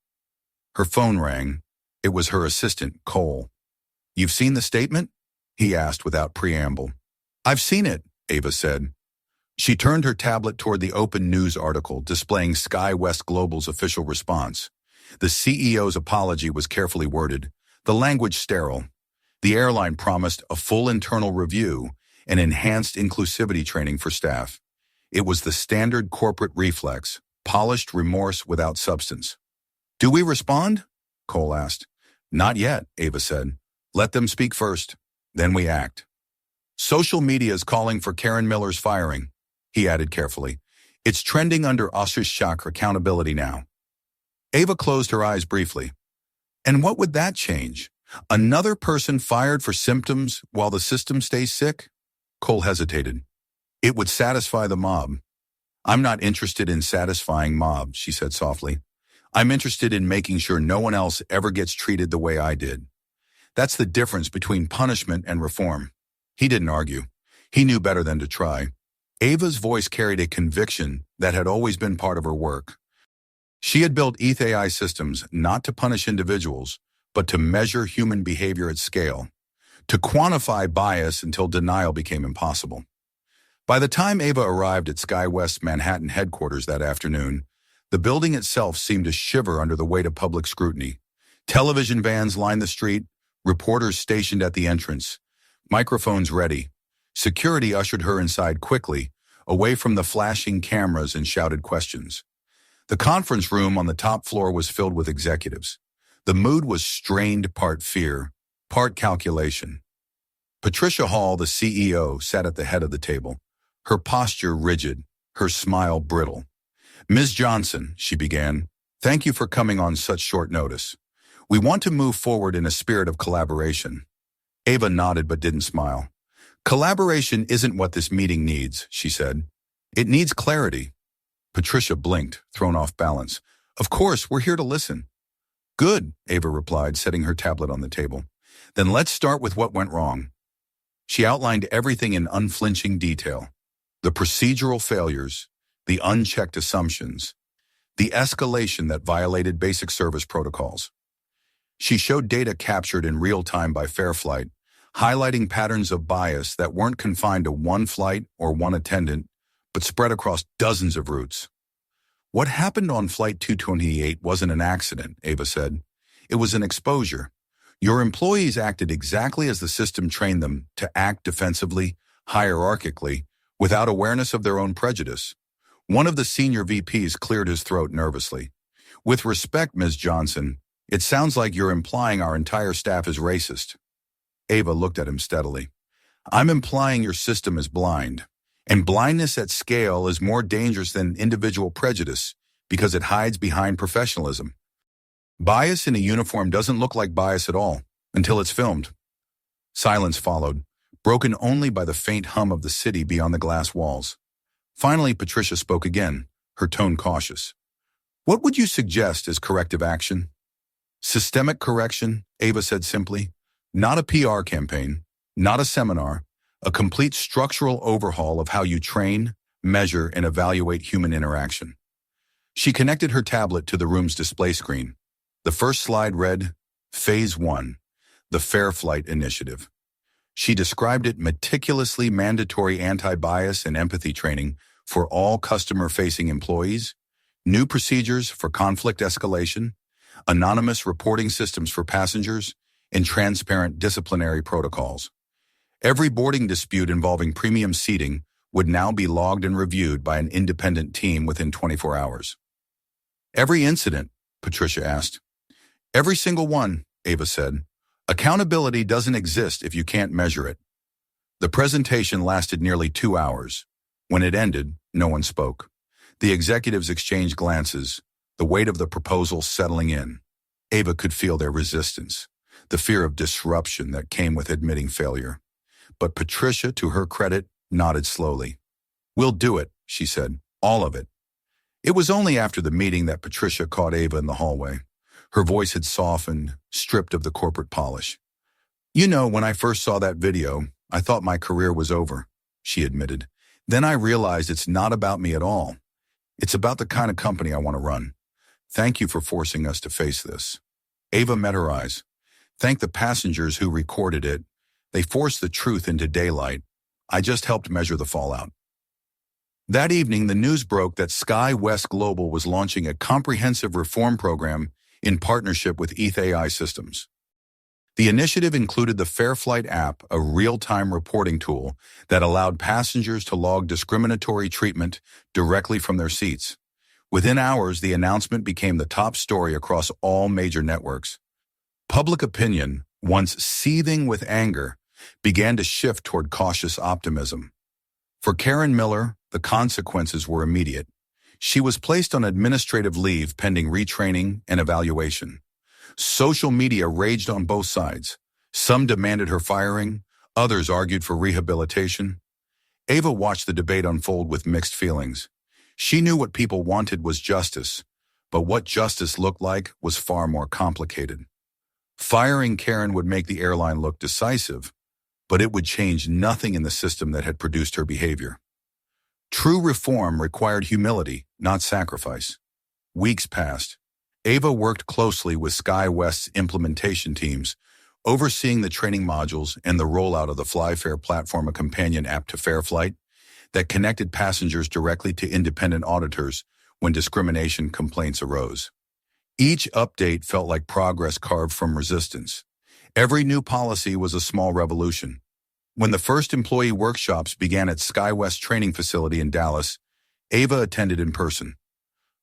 [SPEAKER 1] Her phone rang. It was her assistant, Cole. "You've seen the statement?" he asked without preamble. "I've seen it," Ava said. She turned her tablet toward the open news article displaying SkyWest Global's official response. The CEO's apology was carefully worded, the language sterile. The airline promised a full internal review and enhanced inclusivity training for staff. It was the standard corporate reflex, polished remorse without substance. "Do we respond?" Cole asked. "Not yet," Ava said. "Let them speak first, then we act." "Social media is calling for Karen Miller's firing," he added carefully. "It's trending under Ashish Chakra accountability now." Ava closed her eyes briefly. And what would that change? Another person fired for symptoms while the system stays sick? Cole hesitated. "It would satisfy the mob." "I'm not interested in satisfying mobs," she said softly. "I'm interested in making sure no one else ever gets treated the way I did. That's the difference between punishment and reform." He didn't argue. He knew better than to try. Ava's voice carried a conviction that had always been part of her work. She had built ETH-AI systems not to punish individuals, but to measure human behavior at scale, to quantify bias until denial became impossible. By the time Ava arrived at SkyWest's Manhattan headquarters that afternoon, the building itself seemed to shiver under the weight of public scrutiny. Television vans lined the street, reporters stationed at the entrance, microphones ready. Security ushered her inside quickly, away from the flashing cameras and shouted questions. The conference room on the top floor was filled with executives. The mood was strained, part fear, part calculation. Patricia Hall, the CEO, sat at the head of the table, her posture rigid, her smile brittle. "Ms. Johnson," she began, "thank you for coming on such short notice. We want to move forward in a spirit of collaboration." Ava nodded but didn't smile. "Collaboration isn't what this meeting needs," she said. It needs clarity. Patricia blinked, thrown off balance. Of course, we're here to listen. Good, Ava replied, setting her tablet on the table. Then let's start with what went wrong. She outlined everything in unflinching detail. The procedural failures, the unchecked assumptions, the escalation that violated basic service protocols. She showed data captured in real time by Fairflight, highlighting patterns of bias that weren't confined to one flight or one attendant, but spread across dozens of routes. What happened on Flight 228 wasn't an accident, Ava said. It was an exposure. Your employees acted exactly as the system trained them to act defensively, hierarchically, without awareness of their own prejudice. One of the senior VPs cleared his throat nervously. With respect, Ms. Johnson, it sounds like you're implying our entire staff is racist. Ava looked at him steadily. I'm implying your system is blind. And blindness at scale is more dangerous than individual prejudice because it hides behind professionalism. Bias in a uniform doesn't look like bias at all until it's filmed. Silence followed, broken only by the faint hum of the city beyond the glass walls. Finally, Patricia spoke again, her tone cautious. What would you suggest as corrective action? Systemic correction, Ava said simply. Not a PR campaign, not a seminar, a complete structural overhaul of how you train, measure, and evaluate human interaction. She connected her tablet to the room's display screen. The first slide read, Phase 1, the Fairflight Initiative. She described it meticulously mandatory anti-bias and empathy training for all customer-facing employees, new procedures for conflict escalation, anonymous reporting systems for passengers, and transparent disciplinary protocols. Every boarding dispute involving premium seating would now be logged and reviewed by an independent team within 24 hours. Every incident, Patricia asked. Every single one, Ava said. Accountability doesn't exist if you can't measure it. The presentation lasted nearly 2 hours. When it ended, no one spoke. The executives exchanged glances, the weight of the proposal settling in. Ava could feel their resistance, the fear of disruption that came with admitting failure. But Patricia, to her credit, nodded slowly. We'll do it, she said, all of it. It was only after the meeting that Patricia caught Ava in the hallway. Her voice had softened, stripped of the corporate polish. You know, when I first saw that video, I thought my career was over, she admitted. Then I realized it's not about me at all. It's about the kind of company I want to run. Thank you for forcing us to face this. Ava met her eyes. Thank the passengers who recorded it. They forced the truth into daylight. I just helped measure the fallout. That evening, the news broke that SkyWest Global was launching a comprehensive reform program in partnership with ETH AI Systems. The initiative included the Fairflight app, a real-time reporting tool that allowed passengers to log discriminatory treatment directly from their seats. Within hours, the announcement became the top story across all major networks. Public opinion, once seething with anger, began to shift toward cautious optimism. For Karen Miller, the consequences were immediate. She was placed on administrative leave pending retraining and evaluation. Social media raged on both sides. Some demanded her firing, others argued for rehabilitation. Ava watched the debate unfold with mixed feelings. She knew what people wanted was justice, but what justice looked like was far more complicated. Firing Karen would make the airline look decisive, but it would change nothing in the system that had produced her behavior. True reform required humility, not sacrifice. Weeks passed. Ava worked closely with SkyWest's implementation teams, overseeing the training modules and the rollout of the FlyFair platform, a companion app to Fairflight that connected passengers directly to independent auditors when discrimination complaints arose. Each update felt like progress carved from resistance. Every new policy was a small revolution. When the first employee workshops began at SkyWest training facility in Dallas, Ava attended in person.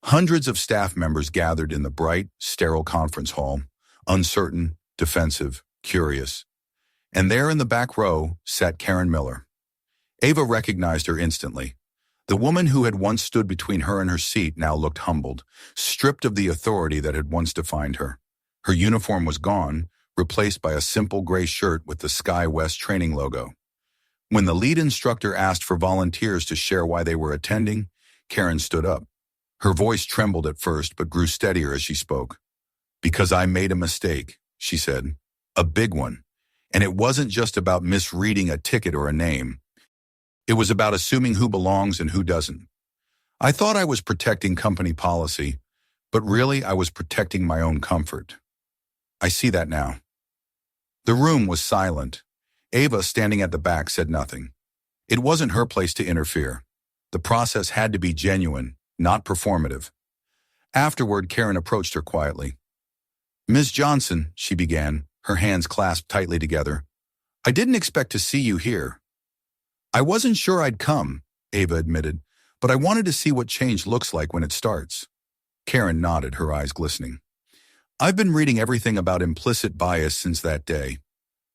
[SPEAKER 1] Hundreds of staff members gathered in the bright, sterile conference hall, uncertain, defensive, curious. And there in the back row sat Karen Miller. Ava recognized her instantly. The woman who had once stood between her and her seat now looked humbled, stripped of the authority that had once defined her. Her uniform was gone, replaced by a simple gray shirt with the SkyWest training logo. When the lead instructor asked for volunteers to share why they were attending, Karen stood up. Her voice trembled at first but grew steadier as she spoke. "Because I made a mistake," she said. "A big one. And it wasn't just about misreading a ticket or a name. It was about assuming who belongs and who doesn't. I thought I was protecting company policy, but really I was protecting my own comfort. I see that now." The room was silent. Ava, standing at the back, said nothing. It wasn't her place to interfere. The process had to be genuine, not performative. Afterward, Karen approached her quietly. "Ms. Johnson," she began, her hands clasped tightly together, "I didn't expect to see you here." "I wasn't sure I'd come," Ava admitted, "but I wanted to see what change looks like when it starts." Karen nodded, her eyes glistening. "I've been reading everything about implicit bias since that day.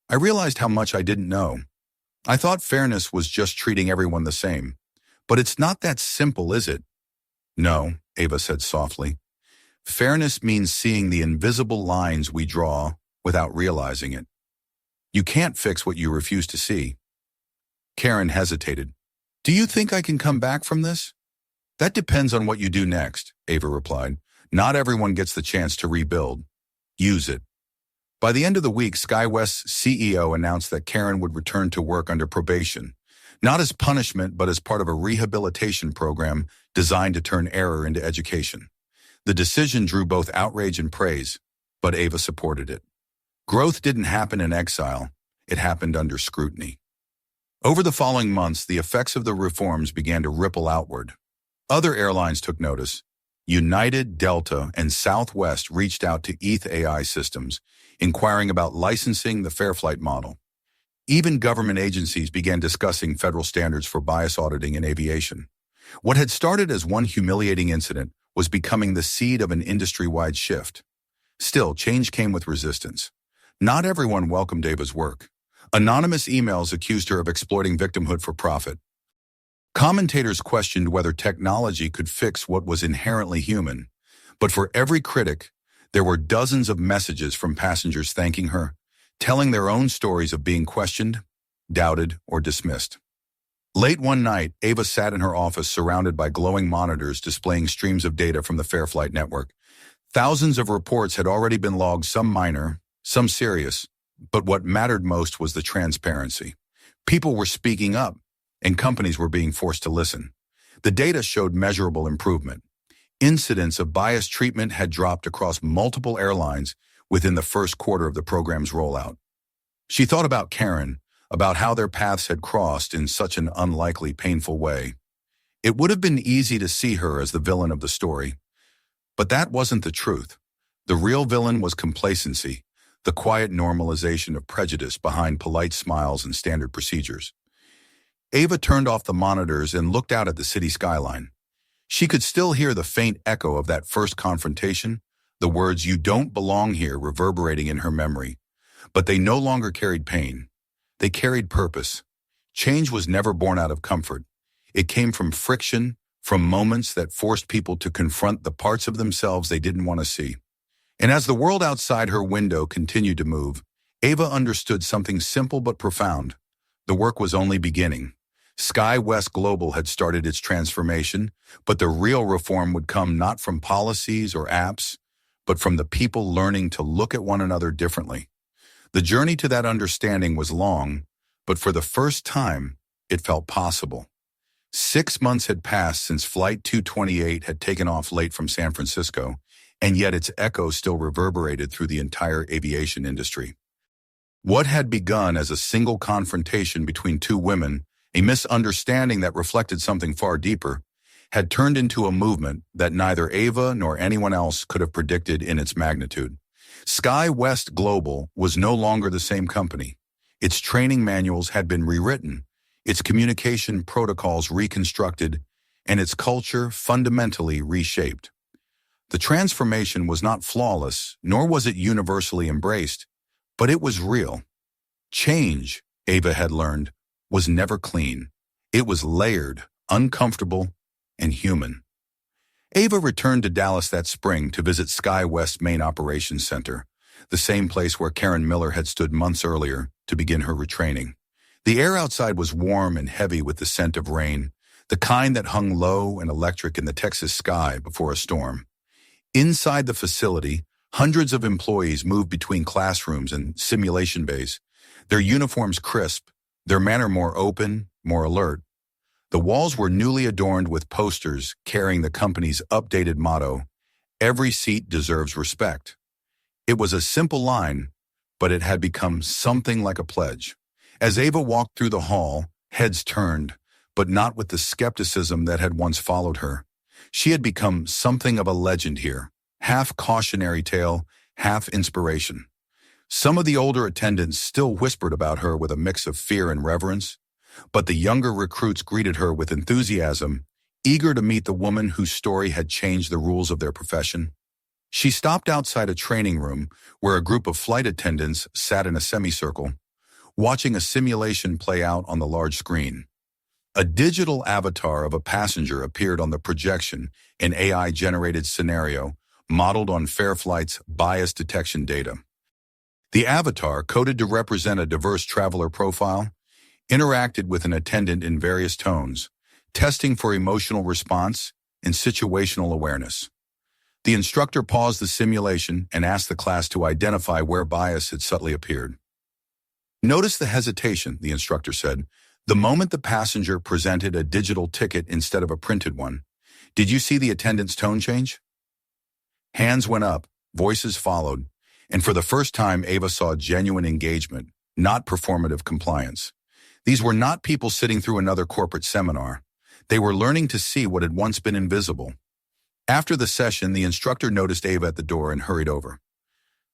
[SPEAKER 1] I realized how much I didn't know. I thought fairness was just treating everyone the same. But it's not that simple, is it?" "No," Ava said softly. "Fairness means seeing the invisible lines we draw without realizing it. You can't fix what you refuse to see." Karen hesitated. "Do you think I can come back from this?" "That depends on what you do next," Ava replied. "Not everyone gets the chance to rebuild. Use it." By the end of the week, SkyWest's CEO announced that Karen would return to work under probation, not as punishment but as part of a rehabilitation program designed to turn error into education. The decision drew both outrage and praise, but Ava supported it. Growth didn't happen in exile, it happened under scrutiny. Over the following months, the effects of the reforms began to ripple outward. Other airlines took notice. United, Delta, and Southwest reached out to ETH AI Systems, inquiring about licensing the FairFlight model. Even government agencies began discussing federal standards for bias auditing in aviation. What had started as one humiliating incident was becoming the seed of an industry-wide shift. Still, change came with resistance. Not everyone welcomed Ava's work. Anonymous emails accused her of exploiting victimhood for profit. Commentators questioned whether technology could fix what was inherently human. But for every critic, there were dozens of messages from passengers thanking her, telling their own stories of being questioned, doubted, or dismissed. Late one night, Ava sat in her office surrounded by glowing monitors displaying streams of data from the FairFlight network. Thousands of reports had already been logged, some minor, some serious, but what mattered most was the transparency. People were speaking up, and companies were being forced to listen. The data showed measurable improvement. Incidents of biased treatment had dropped across multiple airlines within the first quarter of the program's rollout. She thought about Karen, about how their paths had crossed in such an unlikely, painful way. It would have been easy to see her as the villain of the story. But that wasn't the truth. The real villain was complacency, the quiet normalization of prejudice behind polite smiles and standard procedures. Ava turned off the monitors and looked out at the city skyline. She could still hear the faint echo of that first confrontation, the words "you don't belong here" reverberating in her memory. But they no longer carried pain. They carried purpose. Change was never born out of comfort. It came from friction, from moments that forced people to confront the parts of themselves they didn't want to see. And as the world outside her window continued to move, Ava understood something simple but profound. The work was only beginning. SkyWest Global had started its transformation, but the real reform would come not from policies or apps, but from the people learning to look at one another differently. The journey to that understanding was long, but for the first time, it felt possible. 6 months had passed since Flight 228 had taken off late from San Francisco, and yet its echo still reverberated through the entire aviation industry. What had begun as a single confrontation between two women, a misunderstanding that reflected something far deeper, had turned into a movement that neither Ava nor anyone else could have predicted in its magnitude. SkyWest Global was no longer the same company. Its training manuals had been rewritten, its communication protocols reconstructed, and its culture fundamentally reshaped. The transformation was not flawless, nor was it universally embraced, but it was real. Change, Ava had learned, was never clean. It was layered, uncomfortable, and human. Ava returned to Dallas that spring to visit SkyWest's main operations center, the same place where Karen Miller had stood months earlier to begin her retraining. The air outside was warm and heavy with the scent of rain, the kind that hung low and electric in the Texas sky before a storm. Inside the facility, hundreds of employees moved between classrooms and simulation bays, their uniforms crisp, their manner more open, more alert. The walls were newly adorned with posters carrying the company's updated motto, "Every seat deserves respect." It was a simple line, but it had become something like a pledge. As Ava walked through the hall, heads turned, but not with the skepticism that had once followed her. She had become something of a legend here, half cautionary tale, half inspiration. Some of the older attendants still whispered about her with a mix of fear and reverence, but the younger recruits greeted her with enthusiasm, eager to meet the woman whose story had changed the rules of their profession. She stopped outside a training room where a group of flight attendants sat in a semicircle, watching a simulation play out on the large screen. A digital avatar of a passenger appeared on the projection, an AI-generated scenario modeled on Fairflight's bias detection data. The avatar, coded to represent a diverse traveler profile, interacted with an attendant in various tones, testing for emotional response and situational awareness. The instructor paused the simulation and asked the class to identify where bias had subtly appeared. "Notice the hesitation," the instructor said, "the moment the passenger presented a digital ticket instead of a printed one. Did you see the attendant's tone change?" Hands went up, voices followed, and for the first time Ava saw genuine engagement, not performative compliance. These were not people sitting through another corporate seminar. They were learning to see what had once been invisible. After the session, the instructor noticed Ava at the door and hurried over.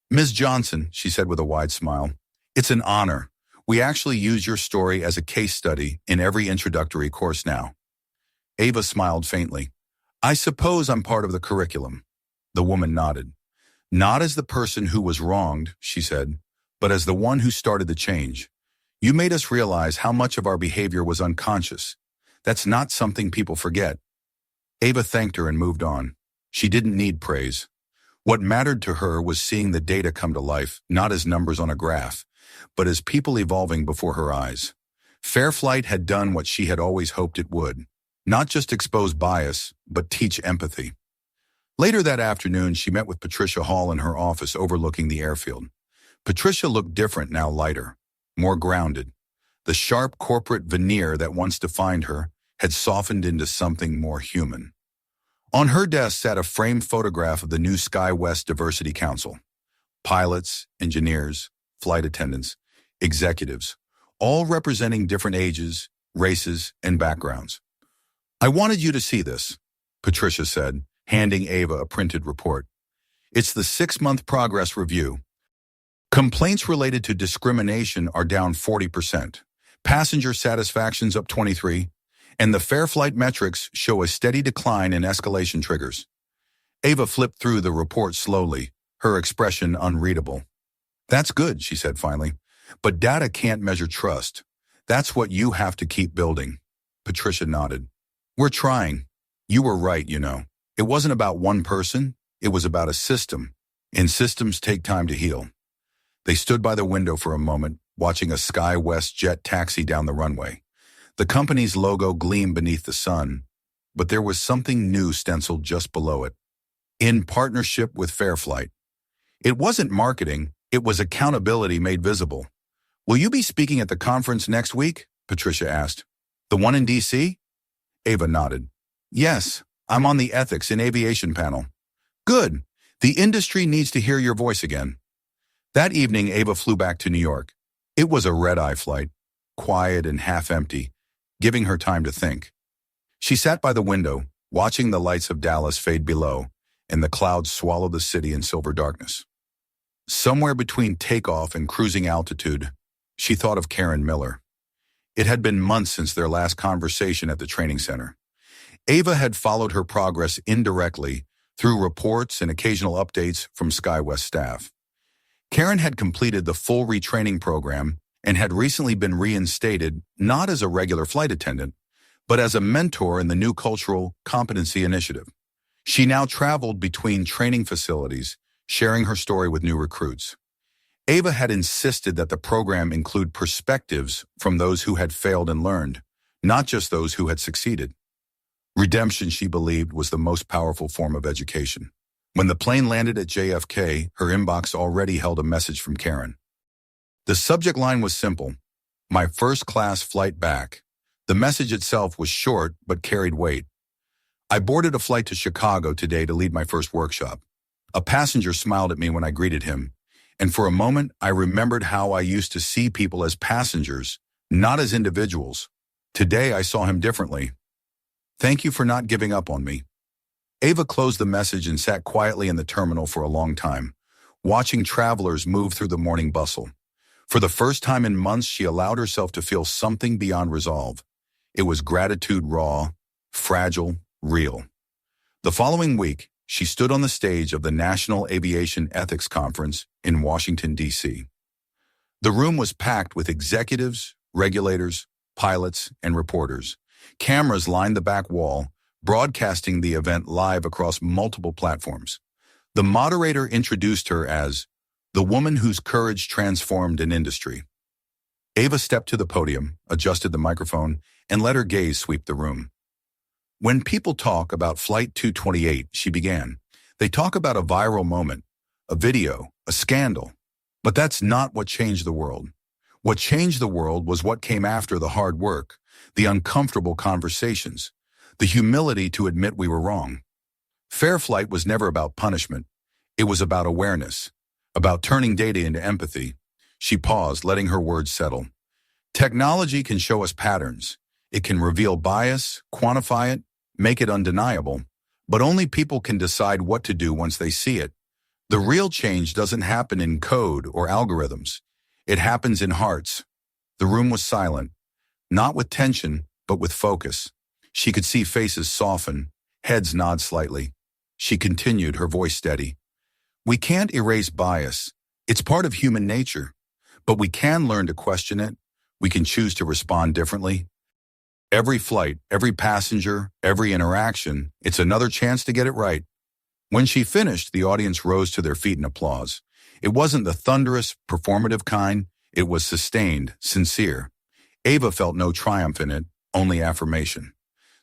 [SPEAKER 1] "Ms. Johnson," she said with a wide smile, "it's an honor. We actually use your story as a case study in every introductory course now." Ava smiled faintly. "I suppose I'm part of the curriculum." The woman nodded. "Not as the person who was wronged," she said, "but as the one who started the change. You made us realize how much of our behavior was unconscious. That's not something people forget." Ava thanked her and moved on. She didn't need praise. What mattered to her was seeing the data come to life, not as numbers on a graph, but as people evolving before her eyes. Fairflight had done what she had always hoped it would, not just expose bias, but teach empathy. Later that afternoon, she met with Patricia Hall in her office overlooking the airfield. Patricia looked different now, lighter, more grounded. The sharp corporate veneer that once defined her had softened into something more human. On her desk sat a framed photograph of the new SkyWest Diversity Council. Pilots, engineers, flight attendants, executives, all representing different ages, races, and backgrounds. "I wanted you to see this," Patricia said, handing Ava a printed report. "It's the 6-month progress review. Complaints related to discrimination are down 40%. Passenger satisfaction's up 23%, and the Fairflight metrics show a steady decline in escalation triggers." Ava flipped through the report slowly, her expression unreadable. "That's good," she said finally, "but data can't measure trust. That's what you have to keep building." Patricia nodded. "We're trying. You were right, you know. It wasn't about one person, it was about a system, and systems take time to heal." They stood by the window for a moment, watching a SkyWest jet taxi down the runway. The company's logo gleamed beneath the sun, but there was something new stenciled just below it. "In partnership with Fairflight." It wasn't marketing, it was accountability made visible. "Will you be speaking at the conference next week?" Patricia asked. "The one in D.C.? Ava nodded. "Yes, I'm on the Ethics in Aviation panel." "Good. The industry needs to hear your voice again." That evening, Ava flew back to New York. It was a red-eye flight, quiet and half-empty, giving her time to think. She sat by the window, watching the lights of Dallas fade below, and the clouds swallow the city in silver darkness. Somewhere between takeoff and cruising altitude, she thought of Karen Miller. It had been months since their last conversation at the training center. Ava had followed her progress indirectly through reports and occasional updates from SkyWest staff. Karen had completed the full retraining program and had recently been reinstated not as a regular flight attendant, but as a mentor in the new Cultural Competency Initiative. She now traveled between training facilities, sharing her story with new recruits. Ava had insisted that the program include perspectives from those who had failed and learned, not just those who had succeeded. Redemption, she believed, was the most powerful form of education. When the plane landed at JFK, her inbox already held a message from Karen. The subject line was simple: my first-class flight back. The message itself was short but carried weight. I boarded a flight to Chicago today to lead my first workshop. A passenger smiled at me when I greeted him, and for a moment I remembered how I used to see people as passengers, not as individuals. Today I saw him differently. Thank you for not giving up on me. Ava closed the message and sat quietly in the terminal for a long time, watching travelers move through the morning bustle. For the first time in months, she allowed herself to feel something beyond resolve. It was gratitude, raw, fragile, real. The following week, she stood on the stage of the National Aviation Ethics Conference in Washington, D.C. The room was packed with executives, regulators, pilots, and reporters. Cameras lined the back wall, broadcasting the event live across multiple platforms. The moderator introduced her as the woman whose courage transformed an industry. Ava stepped to the podium, adjusted the microphone, and let her gaze sweep the room. When people talk about Flight 228, she began, they talk about a viral moment, a video, a scandal. But that's not what changed the world. What changed the world was what came after the hard work, the uncomfortable conversations, the humility to admit we were wrong. Fair flight was never about punishment. It was about awareness, about turning data into empathy. She paused, letting her words settle. Technology can show us patterns. It can reveal bias, quantify it, make it undeniable, but only people can decide what to do once they see it. The real change doesn't happen in code or algorithms. It happens in hearts. The room was silent, not with tension, but with focus. She could see faces soften, heads nod slightly. She continued, her voice steady. We can't erase bias. It's part of human nature. But we can learn to question it. We can choose to respond differently. Every flight, every passenger, every interaction, it's another chance to get it right. When she finished, the audience rose to their feet in applause. It wasn't the thunderous, performative kind. It was sustained, sincere. Ava felt no triumph in it, only affirmation.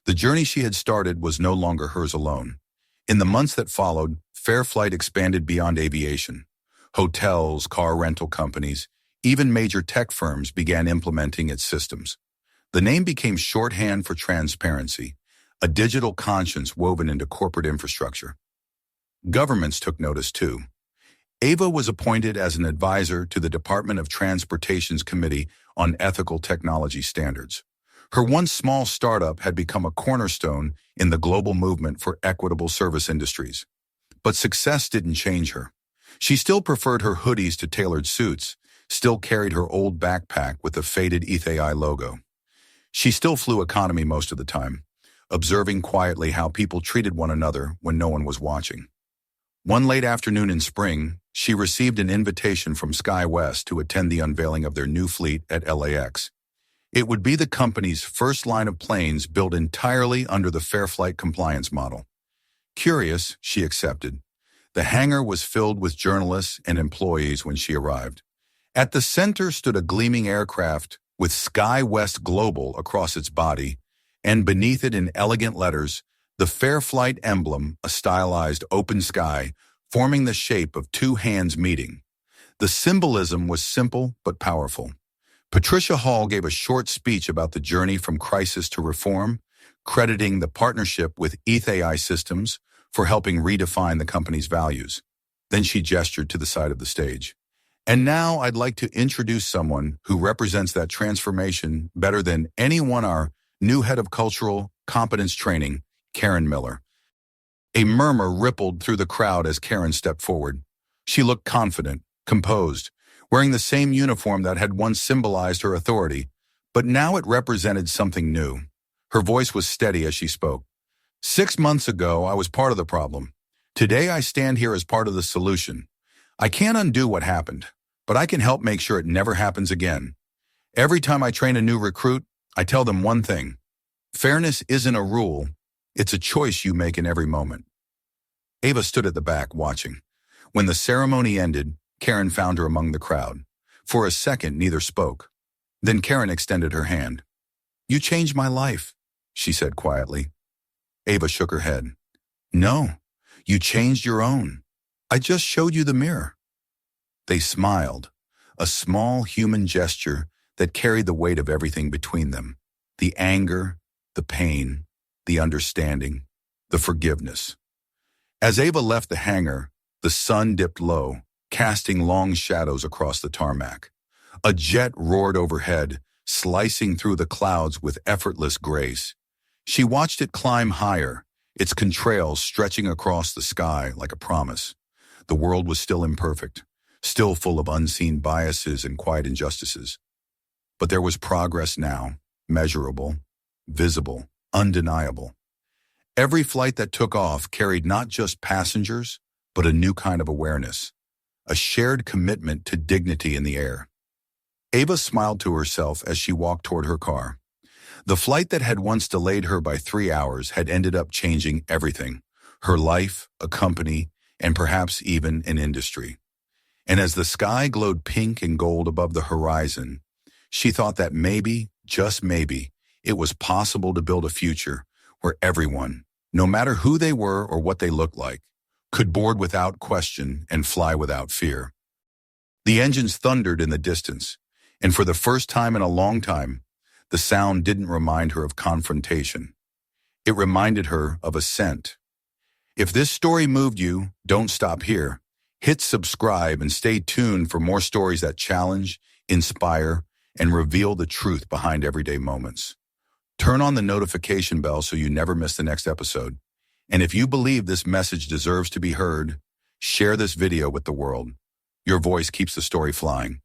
[SPEAKER 1] The journey she had started was no longer hers alone. In the months that followed, Fair Flight expanded beyond aviation. Hotels, car rental companies, even major tech firms began implementing its systems. The name became shorthand for transparency, a digital conscience woven into corporate infrastructure. Governments took notice too. Ava was appointed as an advisor to the Department of Transportation's Committee on Ethical Technology Standards. Her once small startup had become a cornerstone in the global movement for equitable service industries. But success didn't change her. She still preferred her hoodies to tailored suits, still carried her old backpack with the faded ETHI logo. She still flew economy most of the time, observing quietly how people treated one another when no one was watching. One late afternoon in spring, she received an invitation from SkyWest to attend the unveiling of their new fleet at LAX. It would be the company's first line of planes built entirely under the Fair Flight compliance model. Curious, she accepted. The hangar was filled with journalists and employees when she arrived. At the center stood a gleaming aircraft with SkyWest Global across its body, and beneath it in elegant letters, the Fair Flight emblem, a stylized open sky, forming the shape of two hands meeting. The symbolism was simple but powerful. Patricia Hall gave a short speech about the journey from crisis to reform, crediting the partnership with ETHI Systems for helping redefine the company's values. Then she gestured to the side of the stage. And now I'd like to introduce someone who represents that transformation better than anyone, our new head of cultural competence training, Karen Miller. A murmur rippled through the crowd as Karen stepped forward. She looked confident, composed, wearing the same uniform that had once symbolized her authority, but now it represented something new. Her voice was steady as she spoke. 6 months ago, I was part of the problem. Today, I stand here as part of the solution. I can't undo what happened, but I can help make sure it never happens again. Every time I train a new recruit, I tell them one thing. Fairness isn't a rule. It's a choice you make in every moment. Ava stood at the back, watching. When the ceremony ended, Karen found her among the crowd. For a second, neither spoke. Then Karen extended her hand. "You changed my life," she said quietly. Ava shook her head. "No, you changed your own. I just showed you the mirror." They smiled, a small human gesture that carried the weight of everything between them. The anger, the pain, the understanding, the forgiveness. As Ava left the hangar, the sun dipped low, casting long shadows across the tarmac. A jet roared overhead, slicing through the clouds with effortless grace. She watched it climb higher, its contrails stretching across the sky like a promise. The world was still imperfect, still full of unseen biases and quiet injustices. But there was progress now, measurable, visible, undeniable. Every flight that took off carried not just passengers, but a new kind of awareness, a shared commitment to dignity in the air. Ava smiled to herself as she walked toward her car. The flight that had once delayed her by 3 hours had ended up changing everything: her life, a company, and perhaps even an industry. And as the sky glowed pink and gold above the horizon, she thought that maybe, just maybe, it was possible to build a future where everyone, no matter who they were or what they looked like, could board without question and fly without fear. The engines thundered in the distance, and for the first time in a long time, the sound didn't remind her of confrontation. It reminded her of ascent. If this story moved you, don't stop here. Hit subscribe and stay tuned for more stories that challenge, inspire, and reveal the truth behind everyday moments. Turn on the notification bell so you never miss the next episode. And if you believe this message deserves to be heard, share this video with the world. Your voice keeps the story flying.